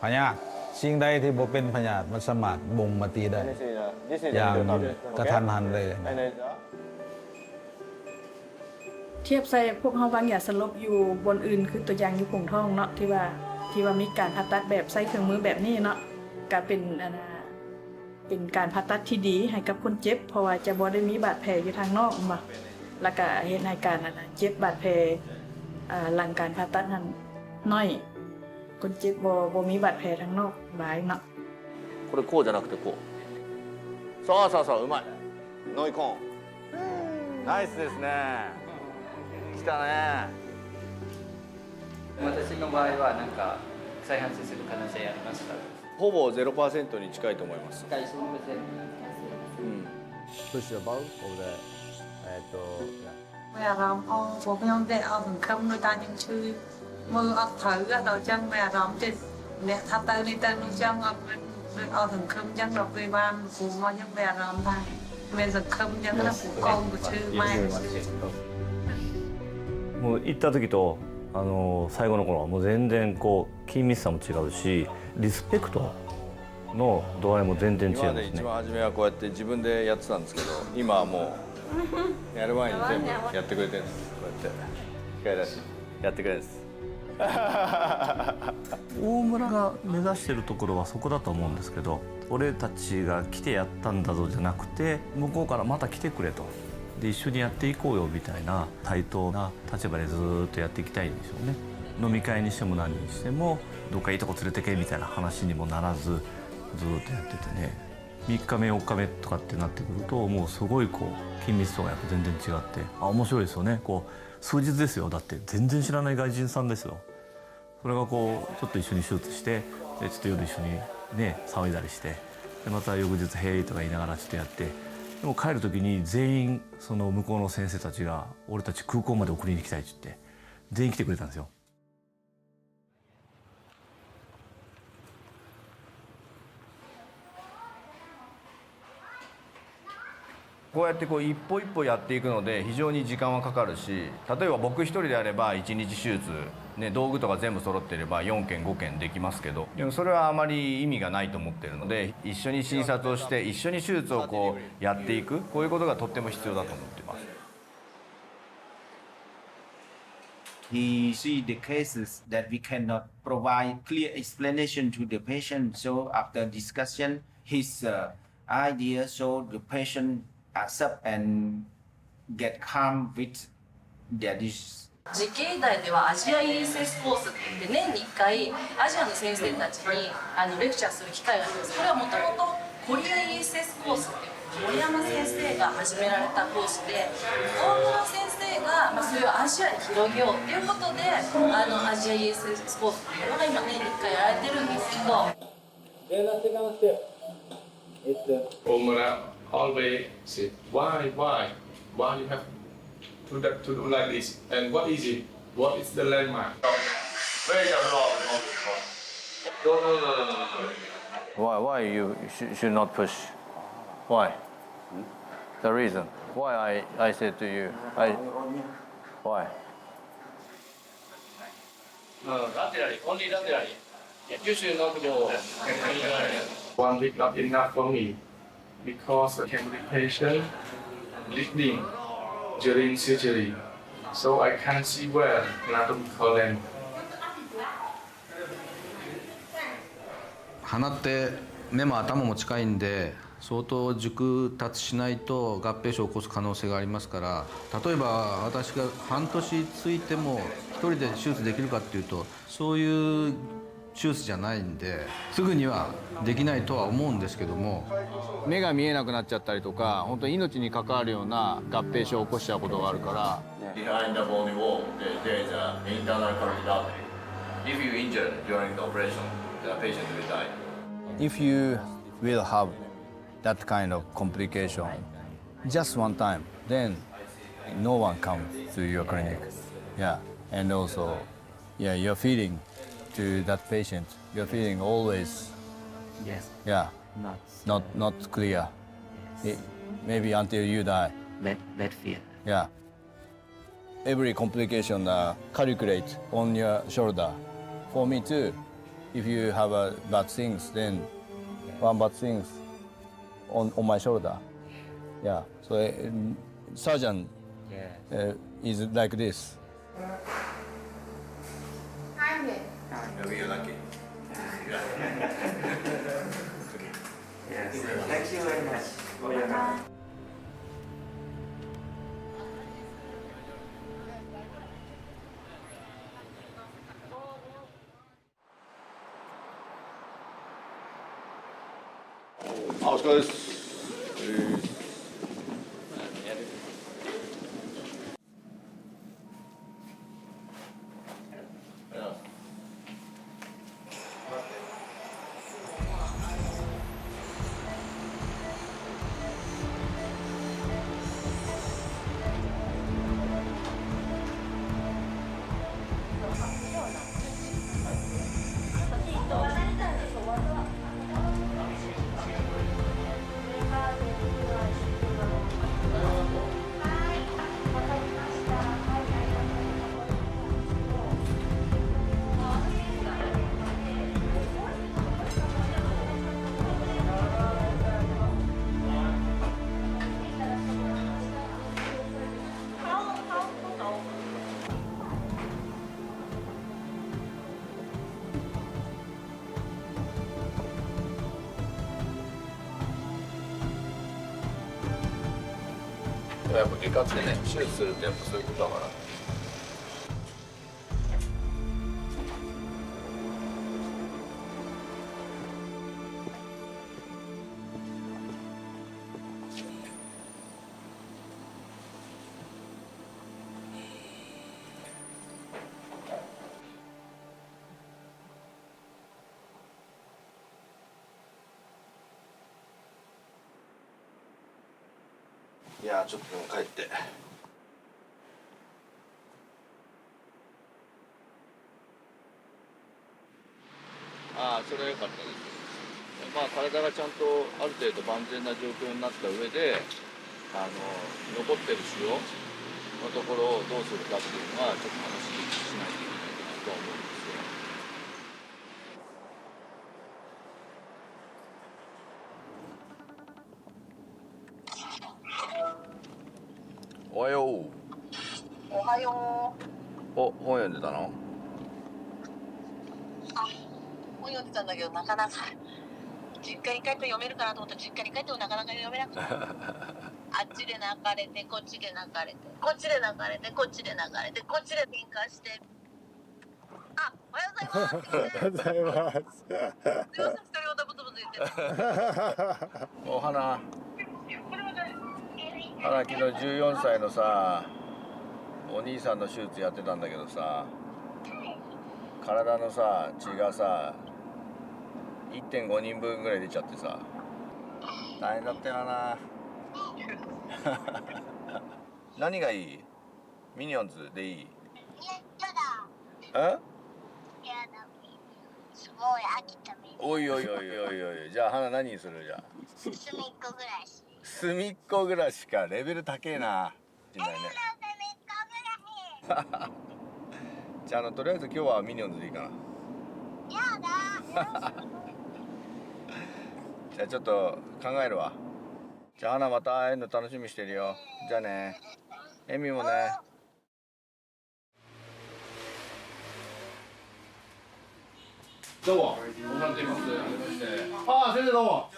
พยาธิสิ่งใดที่บ่เป็นพยาธิมันสามารถบ่งมติได้อย่างกระทันหันเลยเทียบใส่พวกเฮาวางยาสลบอยู่บนอื่นคือตัวอย่างอยู่ผงทองเนาะที่ว่ามีการผ่าตัดแบบใช้เครื่องมือแบบนี้เนาะก็เป็นการผ่าตัดที่ดีให้กับคนเจ็บเพราะว่าจะบ่ได้มีบาดแผลอยู่ทางนอกมาแล้วก็เฮ็ดให้การเจ็บบาดแผลหลังการผ่าตัดนั้นน้อยคนเจ็บบ่มีบาดแผลทางนอกหลายเนาะこれこうじゃなくてこう。そううまい。ノイコーン。ナイスですね。来たね。私の場合はなんか再発する可能性ありますか？ほぼ 0% に近いと思います。近いそうですね。Push the ball over there. អារម្មណ៍ផងពួកខ្ញុំតែអត់សង្ឃឹមដូចតាខ្ញុំឈឺមើលអត់ត្រូវដល់ចឹងមានអារម្មណ៍ចិត្តអ្នកថាទៅនេះទៅនោះចឹងអត់មានអត់សង្ឃឹមចឹងដល់ពេលបានគ្រូមកខ្ញុំមានអារម្មណ៍ថាមានសង្ឃឹមចឹងណាពួកកូនក៏ឈឺម៉ែもう行った時と最後の頃はもう全然こう緊密さも違うしリスペクトの度合いも全然違います今まで一番初めはこうやって自分でやってたんですけど、今はもうやる前に全部やってくれてるんです。こうやって機械出しやってくれるんです。大村が目指してるところはそこだと思うんですけど、俺たちが来てやったんだぞじゃなくて、向こうからまた来てくれと、で一緒にやっていこうよみたいな対等な立場でずっとやっていきたいんでしょうね。飲み会にしても何にしてもどっかいいとこ連れてけみたいな話にもならず、ずっとやっててね、3日目4日目とかってなってくるともうすごいこう緊密度がやっぱ全然違って、面白いですよね。こう数日ですよ、だって全然知らない外人さんですよ。それがこうちょっと一緒に手術して、でちょっと夜一緒にね騒いだりして、でまた翌日「へい」とか言いながらちょっとやって、でも帰る時に全員その向こうの先生たちが「俺たち空港まで送りに行きたい」って言って全員来てくれたんですよ。こうやってこう一歩一歩やっていくので非常に時間はかかるし、例えば僕一人であれば1日手術、ね、道具とか全部揃っていれば4件5件できますけど、でもそれはあまり意味がないと思っているので、一緒に診察をして一緒に手術をこうやっていく、こういうことがとっても必要だと思っています。He see the cases that we cannot provide clear explanation to the patient. So after discussion, his idea, so the patient accept and get calm with their disease. 慈恵医大ではアジア ESS コースって言って年に1回アジアの先生たちにレクチャーする機会があるんです。これはもともとコリア ESS コースっていう森山先生が始められたコースで、大村先生が、それをアジアに広げようっていうことでアジア ESS コースっていうのが今年に1回やられてるんですけど。Omura always said, why you have to do like this, and what is it? What is the landmark? Where is the law? No. Why you should not push? Why? The reason. Why I said to you, why? No, laterally, only laterally. You should not go. 1 week not enough for me because complication bleeding during surgery, so I can't see well anatomical length. 鼻って目も頭も近いんで相当熟達しないと合併症を起こす可能性がありますから、例えば私が半年ついても一人で手術できるかっていうとそういう手術じゃないんですぐにはできないとは思うんですけども、目が見えなくなっちゃったりとか、本当に命に関わるような合併症を起こしちゃうことがあるから。Behind the bony wall, there is an internal carotid artery. If you injure during the operation, the patient will die. If you will have that kind of complication just one time, then no one comes to your clinic. Yeah, and also, yeah, you're feeling to that patient. You're feeling always, Yes. yeah, not clear. Maybe until you die. Bad fear. Yeah. Every complication calculate on your shoulder. For me too. If you have bad things, then one bad things on my shoulder. Yeah. So surgeon is like this. Maybe you're lucky. Yes. Thank you very much for your time. お疲れです。やっぱ外科ってね、手術するってやっぱそういうことだから。いやちょっとでも帰って。ああ、それは良かったです。まあ体がちゃんとある程度万全な状況になった上で、残ってる腫瘍のところをどうするかっていうのはちょっと話しないといけないかなとは思うんですよ。おはよう。おはよう。お、本読んでたの？本読んでたんだけど、なかなか実家に帰って読めるかなと思ったら、実家に帰ってもなかなか読めなくてあっちで泣かれて、こっちで泣かれて、こっちで泣かれて、こっちで泣かれて、こっちで喧嘩して。あ、おはようございます。おはようございます。すいません、一人ごとブツブツ言って。お花。花、昨日14歳のさ、お兄さんの手術やってたんだけどさ、体のさ血がさ 1.5 人分ぐらい出ちゃってさ、大変だったよな。何がいい？ミニオンズでいい？すごい飽きたみたい。おいおいおいおいおい、じゃあ花何にする？じゃあ隅っこ暮らし。隅っこ暮らしか。レベル高えな。ね、じゃあとりあえず今日はミニオンズでいいかな。やだ。じゃあちょっと考えるわ。じゃあ花また会えるの楽しみにしてるよ。じゃあね。エミもね。どうも。お待たせします。ああ、先生どうも。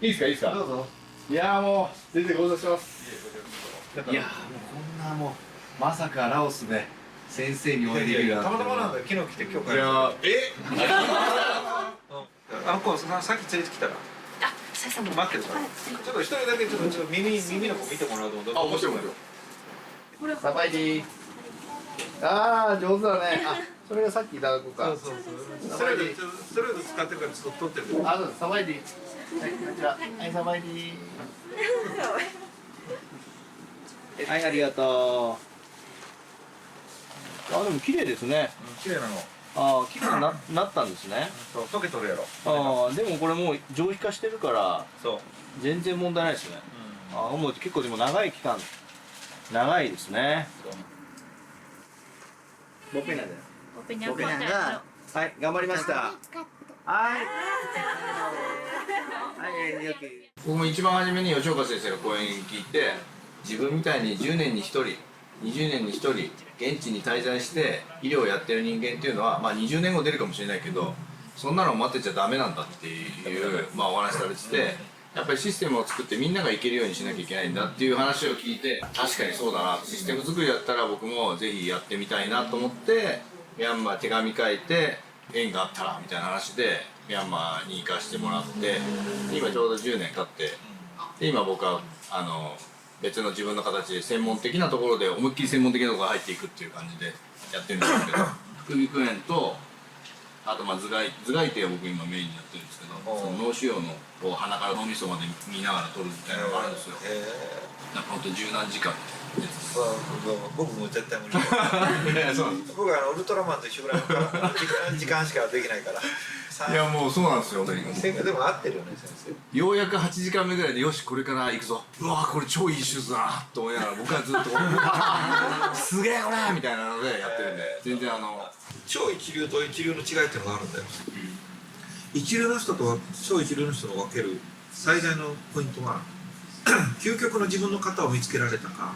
いいですか、いいですか。どうぞ。いやもう先生ご無沙汰してます。いやもうこんなもうまさかラオスで先生にお会いできるなんて。たまたまなんだよ。昨日来て今日帰る。いやあの子さっき連れてきたら。あ、先生も待ってるから。ちょっと一人だけちょっと耳の子見てもらうと思う。あ、面白い面白い。サバイディ。ああ上手だね。あ、それがさっきいただこうか。そう。ストレート使ってるからちょっと取ってる。あ、そうです。サバイディ。はい、こんにちは。はい、サバイディ。はい、ありがとう。あ、でも綺麗ですね。綺麗なの。ああ、綺麗になったんですね。そう、溶けとるやろ。ああ、でもこれもう上皮化してるから、そう。全然問題ないですね。ああ、もう結構でも長い期間、長いですね。ボペナだよ。ボペナが、はい、頑張りました。はい。僕も一番初めに吉岡先生の講演聞いて、自分みたいに10年に1人、20年に1人現地に滞在して医療をやってる人間っていうのは、まあ20年後出るかもしれないけど、そんなのを待ってちゃダメなんだっていう、まあお話されてて、やっぱりシステムを作ってみんなが行けるようにしなきゃいけないんだっていう話を聞いて、確かにそうだな、システム作りだったら僕もぜひやってみたいなと思って、ミャンマー手紙書いて縁があったらみたいな話でミャンマーに行かしてもらって、今ちょうど10年経って、で今僕は別の自分の形で専門的なところで思いっきり専門的なところが入っていくっていう感じでやってるんですけど、副鼻腔炎とあとまあ頭蓋底を僕今メインにやってるんですけど、その脳腫瘍のこう鼻から脳みそまで見ながら撮るみたいなのがあるんですよ。なんかほんと十何時間で僕も絶対無理。僕はウルトラマンと一緒ぐらいの時間しかできないから。いやもうそうなんですよ。でも合ってるよね先生。ようやく8時間目ぐらいでよしこれから行くぞ。うわこれ超いい手術だなと思いながら僕はずっとすげえこれみたいなのでやってるんで、全然超一流と一流の違いっていうのがあるんだよ。一流の人と超一流の人の分ける最大のポイントは究極の自分の型を見つけられたか、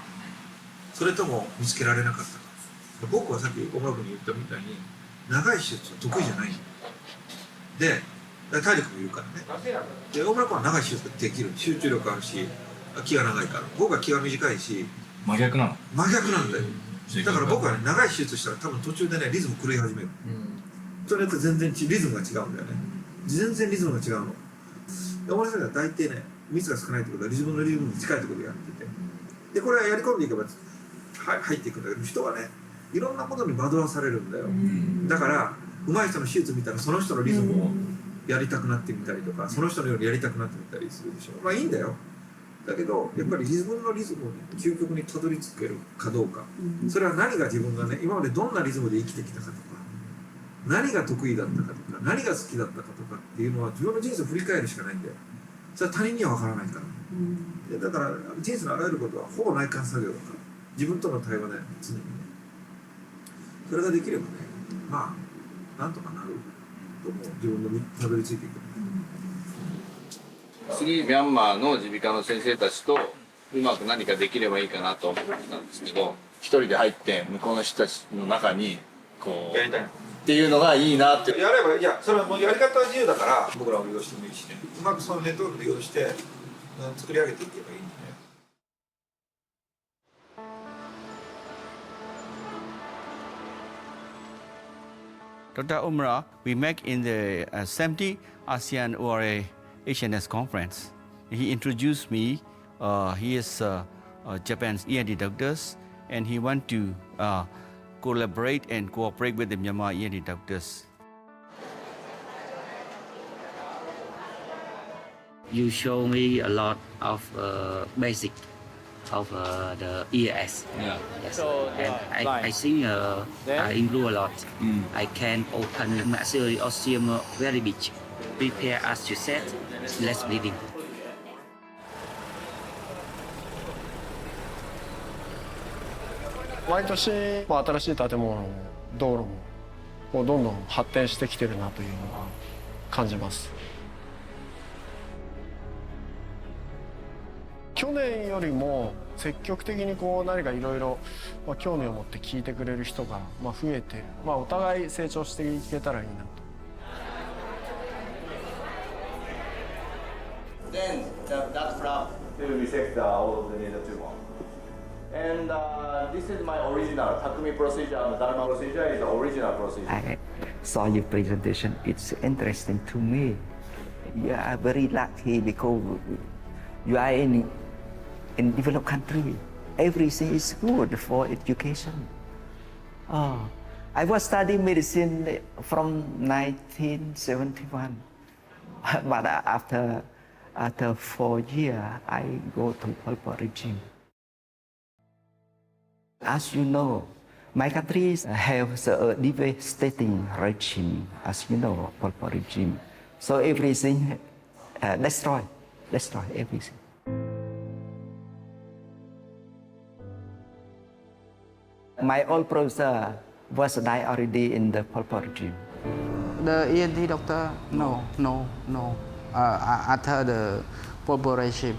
それとも見つけられなかったか。僕はさっき小村君に言ったみたいに長い手術は得意じゃないで、体力もいるからね。で大村君は長い手術ができる、集中力あるし気が長いから。僕は気が短いし。真逆なの？真逆なんだよ。だから僕はね、長い手術したら多分途中でね、リズム狂い始める。それと全然リズムが違うんだよね。全然リズムが違うの。で、面白いのは大抵ね、ミスが少ないってことはリズムに近いところでやってて。で、これはやり込んでいけば入っていくんだけど、人はね、いろんなことに惑わされるんだよ。だから、上手い人の手術見たらその人のリズムをやりたくなってみたりとか、その人のようにやりたくなってみたりするでしょ。まあいいんだよ。だけどやっぱり自分のリズムを究極にたどり着けるかどうか、それは何が自分がね、今までどんなリズムで生きてきたかとか、何が得意だったかとか、何が好きだったかとかっていうのは自分の人生を振り返るしかないんだよ。それは他人には分からないから、だから人生のあらゆることはほぼ内観作業だから、自分との対話で常にね、それができればね、まあなんとかなると思う。自分のたどり着いていく。次ミャンマーの耳鼻科の先生たちとうまく何かできればいいかなと思ってたんですけど、一人で入って向こうの人たちの中にこうやりたいっていうのがいいなって。やればいい。いや、それはもうやり方は自由だから僕らを利用してもいいしね、うまくそのネットワークで利用して作り上げていけばいいんだね。Dr. Omura, we met in the 70th ASEAN ORA HNS conference. He introduced me. He is Japan's ENT doctors, and he want to collaborate and cooperate with the Myanmar ENT doctors. You show me a lot of basic of the EAS. Yeah. Yes. So, and I think I improve a lot. I can open maxillary ostium very big. Prepare as you said, less bleeding. 毎年、新しい建物も道路もこうどんどん発展してきてるなというのは感じます。去年よりも積極的にこう何かいろいろ興味を持って聞いてくれる人が増えて、お互い成長していけたらいいなと。Then that flap to resect all of the nasal tumor. And this is my original Takumi procedure and Dharma procedure is the original procedure. I saw your presentation. It's interesting to me. You are very lucky because you are in developed country. Everything is good for education. I was studying medicine from 1971, but after 4 years, I go to Pol Pot regime. As you know, my country has a devastating regime, as you know, Pol Pot regime. So everything destroy everything. My old professor was died already in the Pol Pot regime. The ENT doctor, no. After the Pol Pot regime.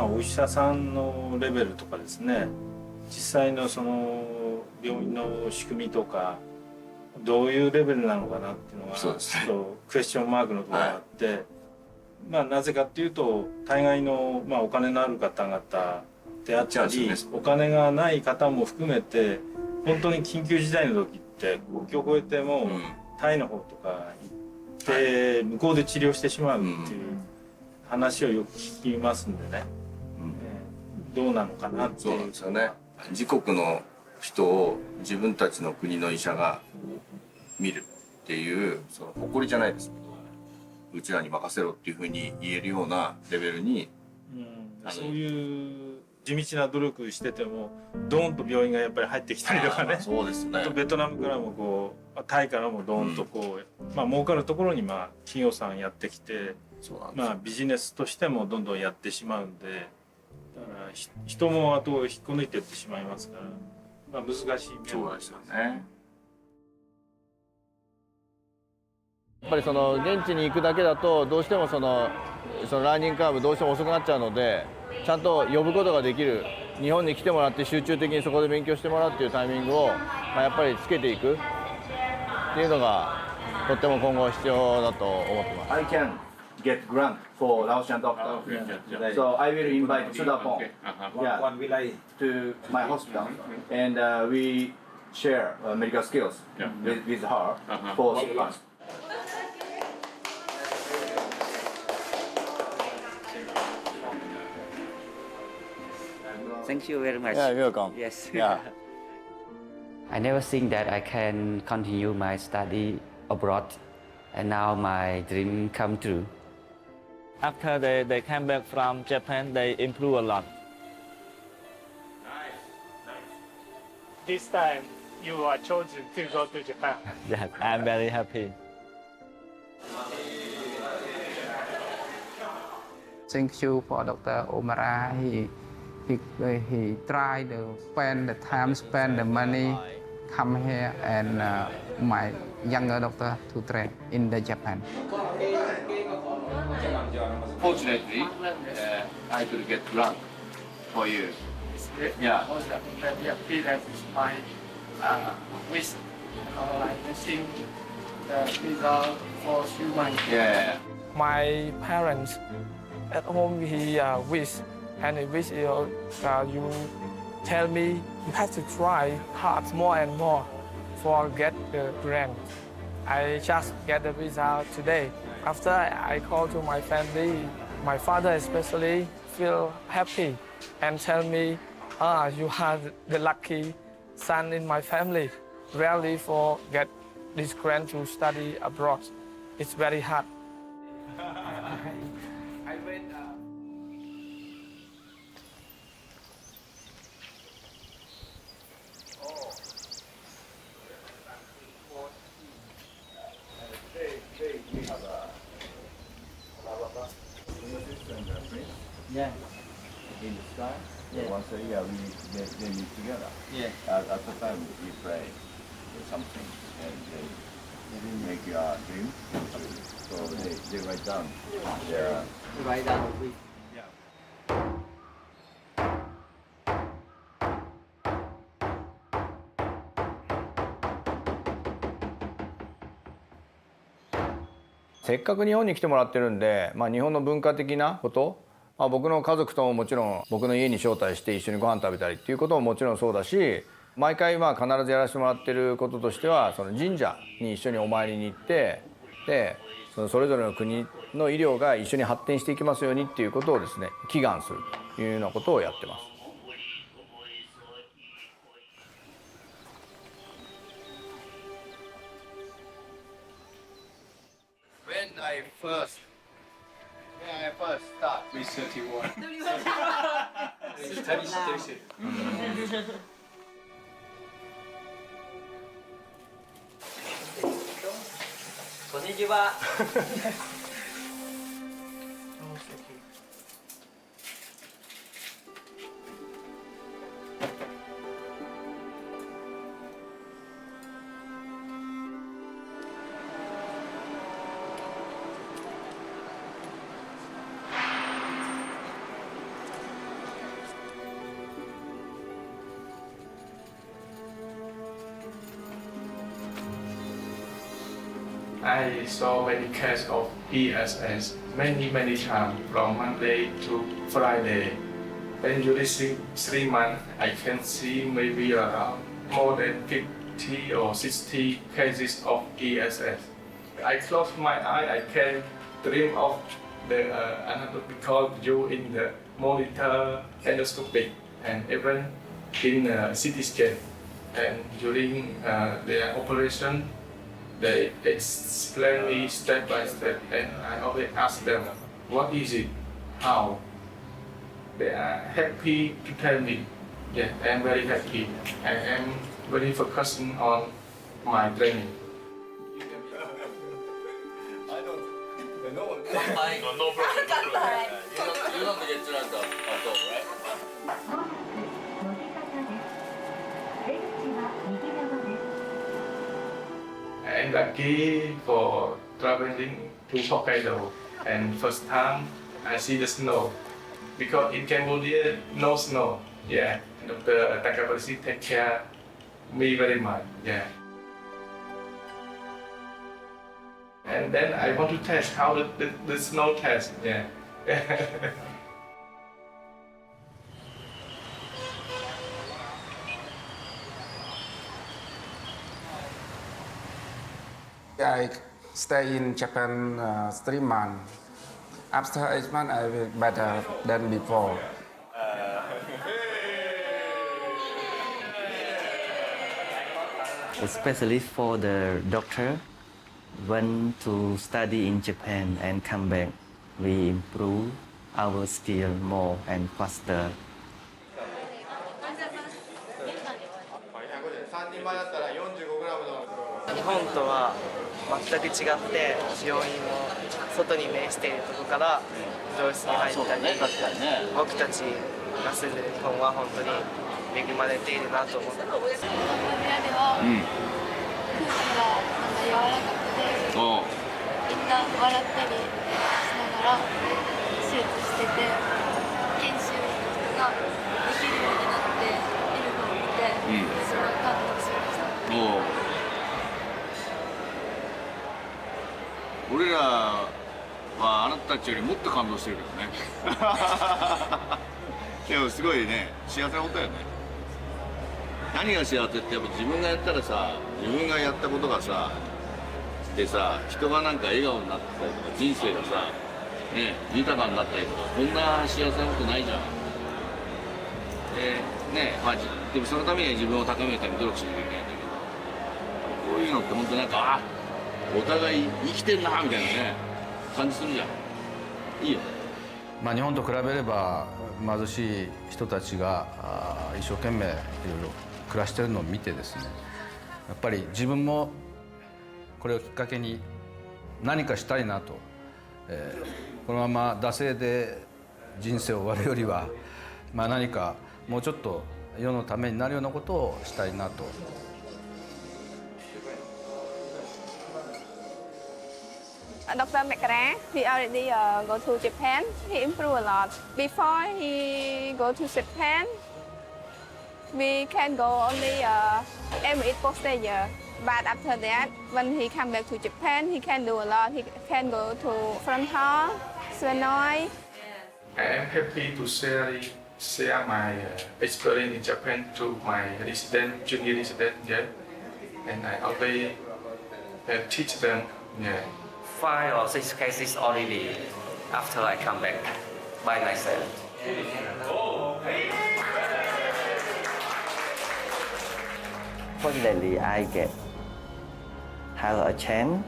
お医者さんのレベルとかですね、実際のその病院の仕組みとかどういうレベルなのかなっていうのがちょっとクエスチョンマークのところがあって、なぜかっていうと大概のお金のある方々であったり、お金がない方も含めて本当に緊急事態の時って国境を越えてもタイの方とか行って向こうで治療してしまうっていう話をよく聞きますんでね。どうなのかなっていう。そうなんですよね。自国の人を自分たちの国の医者が見るっていうその誇りじゃないですけど、うちらに任せろっていうふうに言えるようなレベルに、そういう地道な努力しててもドーンと病院がやっぱり入ってきたりとかね。そうですね。あとベトナムからもこうタイからもドーンとこう、儲かるところに企業さんやってきて、ビジネスとしてもどんどんやってしまうんで。だから人もあと引っこ抜いていってしまいますから、難しい面そうですよね。やっぱりその現地に行くだけだとどうしてもそのラーニングカーブどうしても遅くなっちゃうので、ちゃんと呼ぶことができる、日本に来てもらって集中的にそこで勉強してもらうっていうタイミングを、やっぱりつけていくっていうのがとっても今後必要だと思ってます。I can get grant for Laotian doctor. So I will invite Sudapong to my hospital, and we share medical skills with her for 6 months. Thank you very much. Yeah, you're welcome. Yes. Yeah. I never think that I can continue my study abroad, and now my dream come true. After they came back from Japan, they improve a lot. This time, you are chosen to go to Japan. Yeah, I'm very happy. Thank you for Dr. Omura. He tried to spend the time, spend the money, come here, and my younger doctor to train in the Japan. Fortunately, I could get grant for you. Yeah. That is my wish. I think the visa for 3 months. Yeah. My parents at home, he wish, and he wish you tell me you have to try hard more and more for get the grant. I just get the visa today. After I call to my family, my father especially feel happy and tell me, you are the lucky son in my family. Rarely for get this grant to study abroad. It's very hard. I went. Yeah. In the sky. Yeah. Once a year they meet together. Yeah. At the time we pray something and they make your dream come true. So they write down their Write down. yeah. せっかく日本に来てもらってるんで、日本の文化的なこと、僕の家族とももちろん僕の家に招待して一緒にご飯食べたりっていうことももちろんそうだし、毎回必ずやらせてもらってることとしては、その神社に一緒にお参りに行って、でそれぞれの国の医療が一緒に発展していきますようにっていうことをですね、祈願するというようなことをやってます。When I first start with 31. こんにちは。I saw many cases of ESS many times from Monday to Friday. And during 3 months, I can see maybe around more than 50 or 60 cases of ESS. I close my eye, I can dream of the anatomical view in the monitor endoscopic and even in CT scan. And during the operation, they explain me step by step, and I always ask them, what is it? How? They are happy to tell me. Yeah, I am very happy. I am very focusing on my training. No problem. You don't get drunk at all, right? I'm lucky for traveling to Hokkaido, and first time I see the snow because in Cambodia no snow. Yeah, Dr. Takabashi take care me very much. Yeah. And then I want to test how the snow test. Yeah. I stay in Japan 3 months. After 8 months, I will better than before. Especially for the doctor, when to study in Japan and come back, we improve our skill more and faster. 日本とは全く違って病院の外に面しているところから病室に入ったり、僕たちが住んでる日本は本当に恵まれているなと思ってます。この部屋では空気が柔らかくて、みんな笑ったりしながら手術してて、研修の人ができるようになっているのを見て、すごい感動しました。俺らはあなたたちよりもっと感動してるけどねでもすごいね幸せなことだよね。何が幸せってやっぱ自分がやったらさ、自分がやったことがさでさ、人がなんか笑顔になったりとか人生がさ、ね、豊かになったりとか、こんな幸せなことないじゃん。でね、まあでもそのためには自分を高めるために努力しなきゃいけないんだけど、こういうのって本当なんかお互い生きてんなみたいなね感じするじゃん。いいよね。まあ日本と比べれば貧しい人たちが一生懸命いろいろ暮らしてるのを見てですね、やっぱり自分もこれをきっかけに何かしたいなと、このまま惰性で人生を終わるよりは、まあ何かもうちょっと世のためになるようなことをしたいなと。Dr. Makara, he already go to Japan. He improved a lot. Before he go to Japan, we can go only every postage. But after that, when he come back to Japan, he can do a lot. He can go to Frontal, Hanoi. I am happy to share my experience in Japan to my resident, junior resident, yeah. And I always teach them, yeah. 5 or 6 cases already after I come back by myself. Fortunately, I have a chance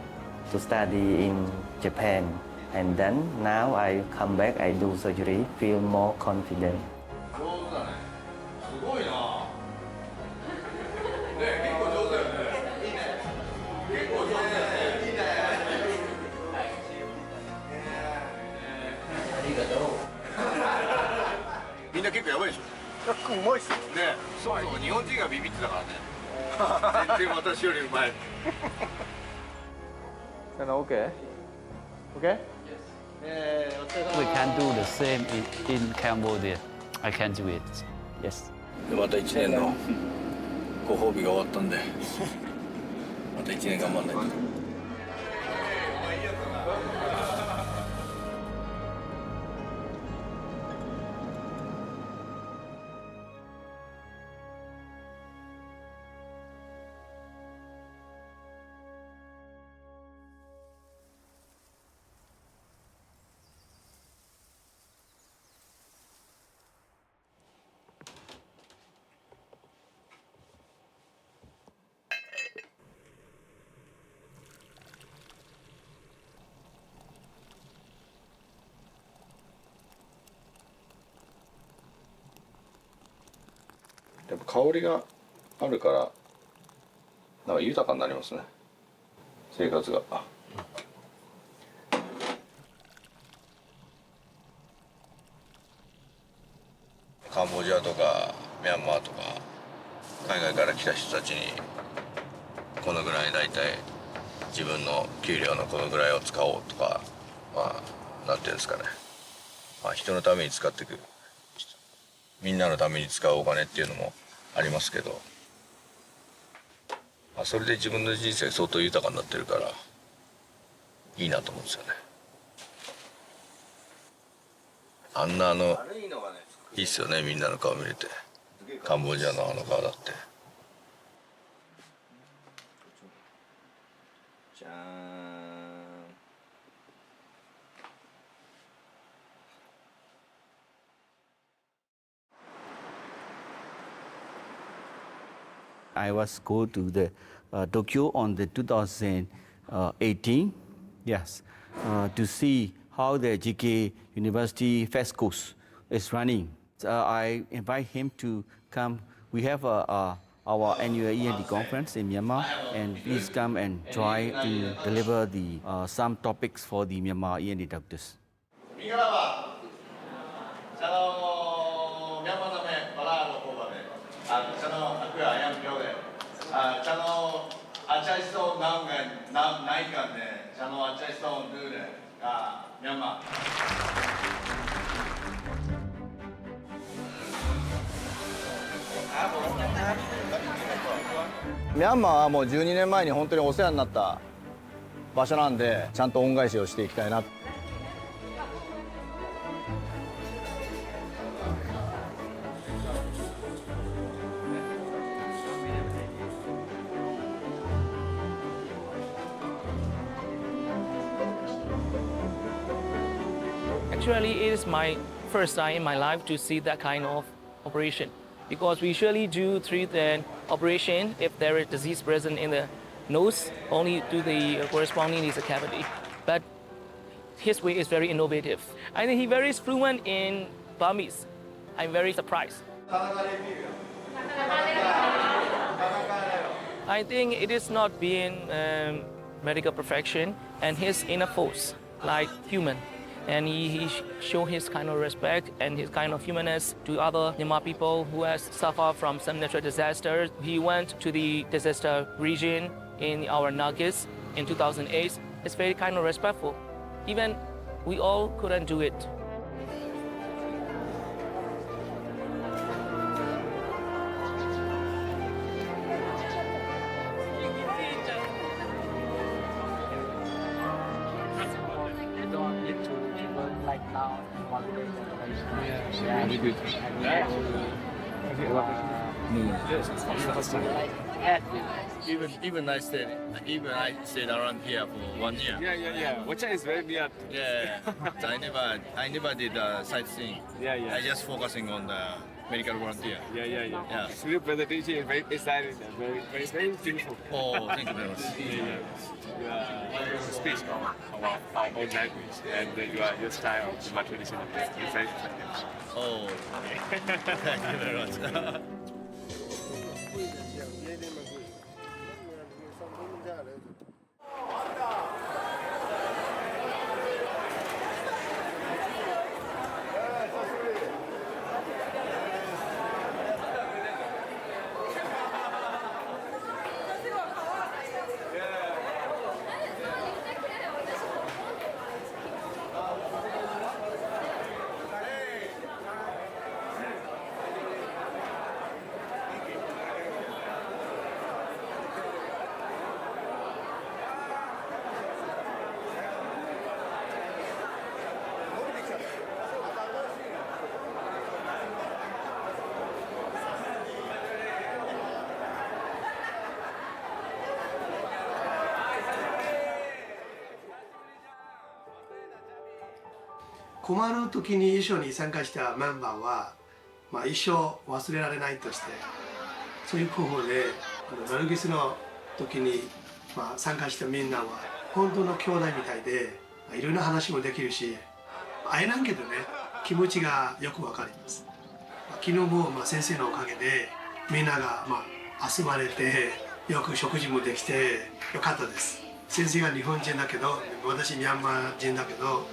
to study in Japan, and then now I come back, I do surgery, feel more confident. すごいな。結構上手だよね。いいね。結構上手だよね。いいね。ありがとう。みんな結構やばいでしょ。うまいっすよ。ね、そうそう日本人がビビってたからね。全然私よりうまい。Okay? Okay? We can do the same in Cambodia. I can do it. Yes. また1年のご褒美が終わったんで、また1年頑張んないと。やっぱ香りがあるからなんか豊かになりますね、生活が。カンボジアとかミャンマーとか海外から来た人たちにこのぐらい大体自分の給料のこのぐらいを使おうとか、まあなんていうんですかね、まあ、人のために使っていく、みんなのために使うお金っていうのもありますけど、まあ、それで自分の人生相当豊かになってるから、いいなと思うんですよね。あんないいっすよね、みんなの顔見れて。カンボジアのあの顔だって。じゃーん。I was go to the Tokyo on the 2018, yes, to see how the GK University Fest course is running. I invite him to come. We have our annual END conference in Myanmar, and please come and try to deliver the some topics for the Myanmar END doctors. ミンガラバミャンマーのめバラのコーバで茶のアクアヤンピョで茶のアチャイストンナウガンナイカンで茶のアチャイストンドゥーレミャンマーミャンマーはもう12年前に本当にお世話になった場所なんでちゃんと恩返しをしていきたいな。Actually, it is my first time in my life to see that kind of operation because we usually do treat an operation if there is disease present in the nose, only to the corresponding nasal cavity. But his way is very innovative. I think he very fluent in Burmese. I'm very surprised. I think it is not being medical perfection and his inner force, like human. And he showed his kind of respect and his kind of humanness to other Myanmar people who has suffered from some natural disasters. He went to the disaster region in our Nagis in 2008. It's very kind of respectful. Even we all couldn't do it. Even I stayed around here for 1 year. Yeah. Wacha is very near. Yeah. So I never did sightseeing. Yeah. I just focusing on the medical volunteer. Yeah. Your presentation is very exciting, very beautiful. Oh, thank you very much. You speak our own language and your style of my traditional is very exciting. Oh, thank you very much. 困る時に一緒に参加したメンバーは、一生忘れられないとしてそういう方法でマルギスの時に、参加したみんなは本当の兄弟みたいでいろんな話もできるし会えないけどね気持ちがよくわかります。昨日も先生のおかげでみんなが集まれてよく食事もできてよかったです。先生が日本人だけど私ミャンマー人だけど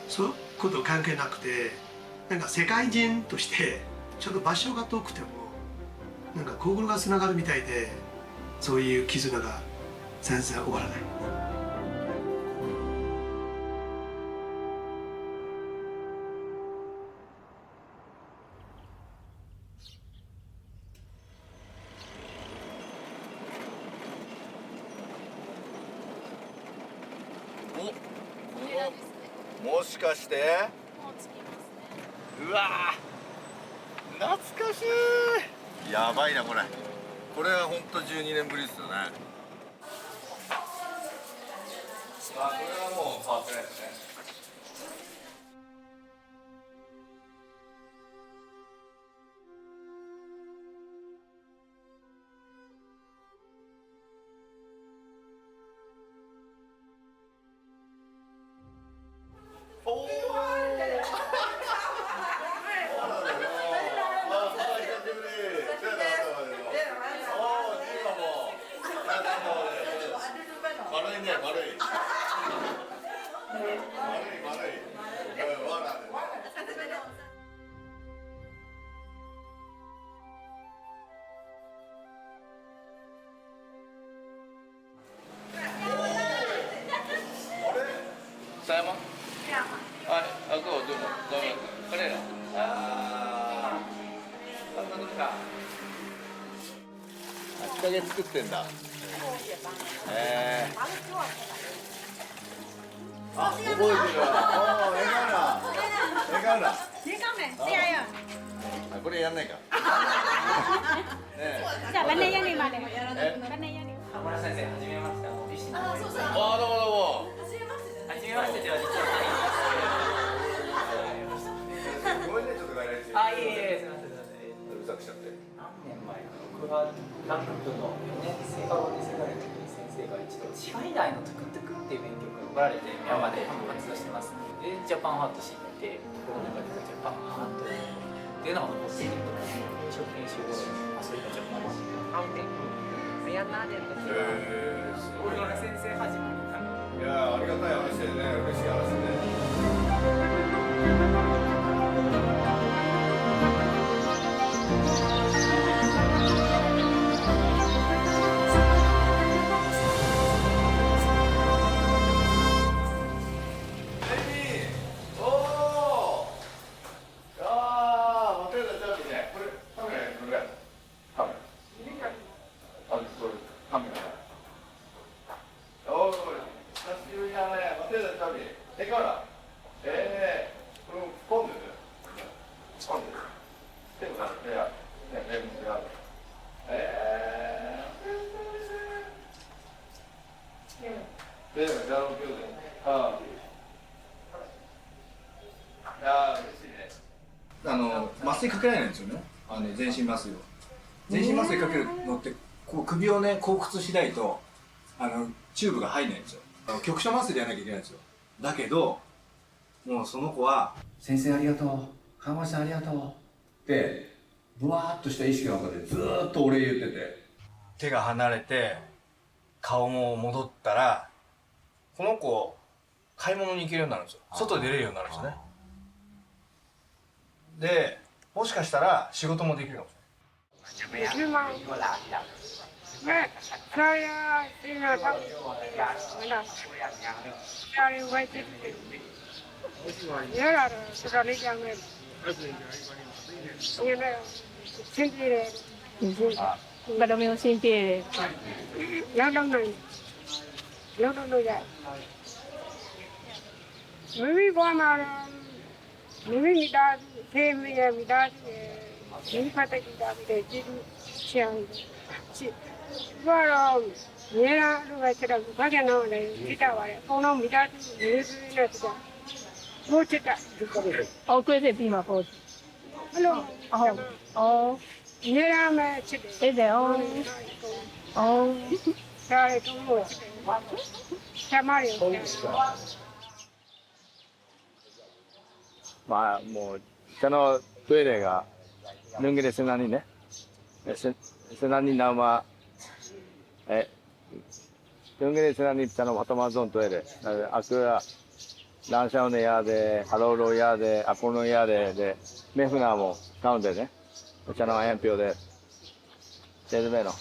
そういうこと関係なくてなんか世界人としてちょっと場所が遠くてもなんか心がつながるみたいでそういう絆が全然終わらない。おしかしてうわー懐かしい。やばいなこれ。これはほんと12年ぶりですよね。これはもう変わってないですね。8ヶ月作ってんだ。あ、覚えてるわ。絵柄。これやんないか。じゃあ、バネ屋にまで。バネ屋に。田村先生、はじめまして。美師の。どうもどうも。はじめましてでは実はないんです。ごめんね、ちょっと外来中。あ、いえいえ、すみません。うるさくしちゃって。何年前か、僕がランプの4年生か5年生ぐらいの時に先生が一度チファイダイのトゥクトゥクっていう勉強会を怒られてミャンマーで活動してます。で、ジャパンハート知って、心の中でジャパンハートっていうのが残っていると思う。一応研修後にそういったジャパンハート。すごいね。先生はじめに。いやありがたい話でね、嬉しい話で。麻酔かけられないんですよね。全身麻酔を。全身麻酔かけるのってこう首をね後屈しないとチューブが入らないんですよ。局所麻酔でやらなきゃいけないんですよ。だけどもうその子は「先生ありがとう、看護師さんありがとう」ってブワーッとした意識の中でずーっとお礼言ってて、手が離れて顔も戻ったらこの子買い物に行けるようになるんですよ。外で出れるようになるんですよね。でもしかしたら仕事もできるかもしれない。バドミン新品。မိသားစုဖေးမိရဲ့မိသားစုရဲ့မိဖတ်တဲ့ကြည့်တာပြီးတဲ့ကျေးဇူးချမ်းချစ်ကတော့ငြင်းတာလိုပဲချက်တော့ဘာကြတော့လဲကြည့်တာပါလေအကုန်လုံးမိသားစုရေးစုနဲ့တူတာဘိုးချစ်တာအော်တွေ့ဖြစ်ပြီးမှာပေါ့အဲ့လိုအော်ငြင်းရမယ်ချစ်တယ်အဲ့ဒါအော်ဒါလည်းတူလို့ဆရာမတွေもうကျွန်တော်တွေ့တယ်ကလွန်ခဲ့တဲ့စဉ်းစားနည်းနဲ့စဉ်းစားနည်းနောက်မှာလွန်ခဲ့တဲ့စဉ်းစားနည်းကျွန်တော်ပထမဆုံးတွေ့တယ်အခုကလမ်းဆောင်နေရတယ်အလိုလိုရတယ်အကုန်လုံးရတယ်တဲ့မင်းကもကောင်းတယ်ねကျွန်တော်အရင်ပြောတယ်ကျေးဇူးပဲနော်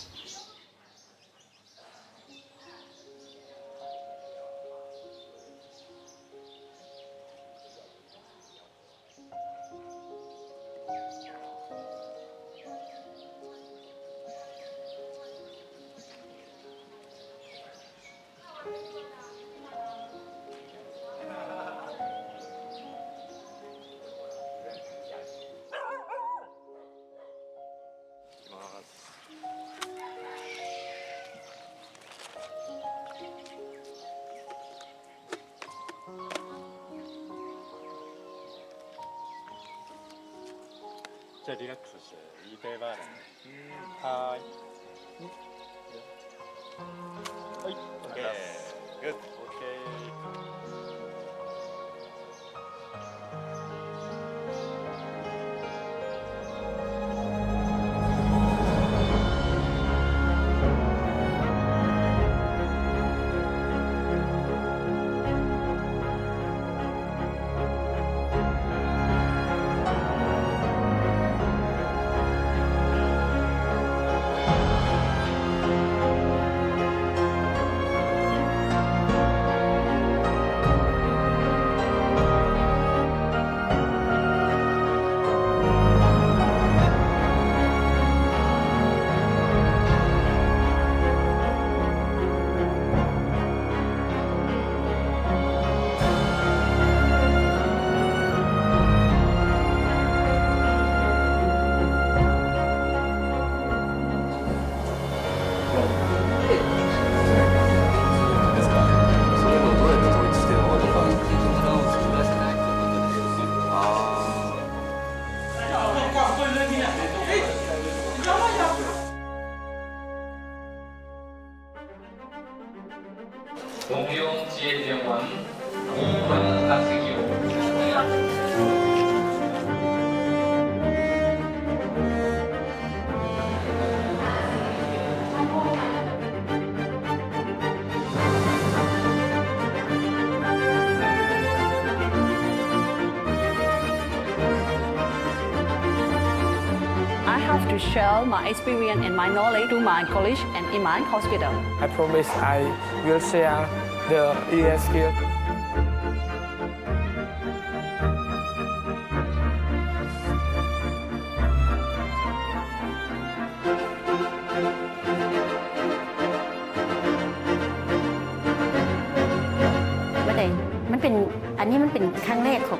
ちゃリラックスしていいペーバーだね。はーい。はい、OK。Good。OK。I have to share my experience and my knowledge to my college and in my hospital. I promise I will share the ES skill. Anh ấyเป็นครั้งแรกของ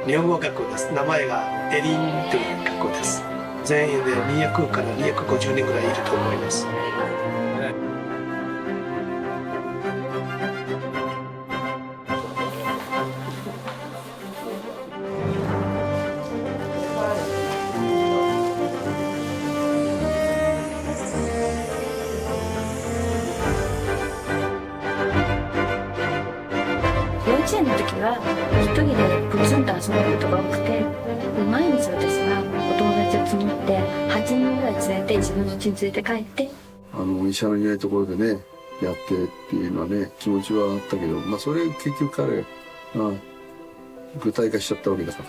日本語学校です。名前がエリンという学校です。全員で200から250人ぐらいいると思います。幼稚園の時は一人でポツンと遊ぶことが多くて、毎日私はお友達を募って8人ぐらい連れて自分の家に連れて帰って、医者のいないところでねやってっていうのはね気持ちはあったけど、それ結局彼が具体化しちゃったわけだから。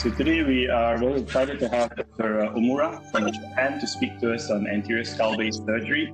So today we are very excited to have Dr. Omura from Japan to speak to us on anterior skull-based surgery.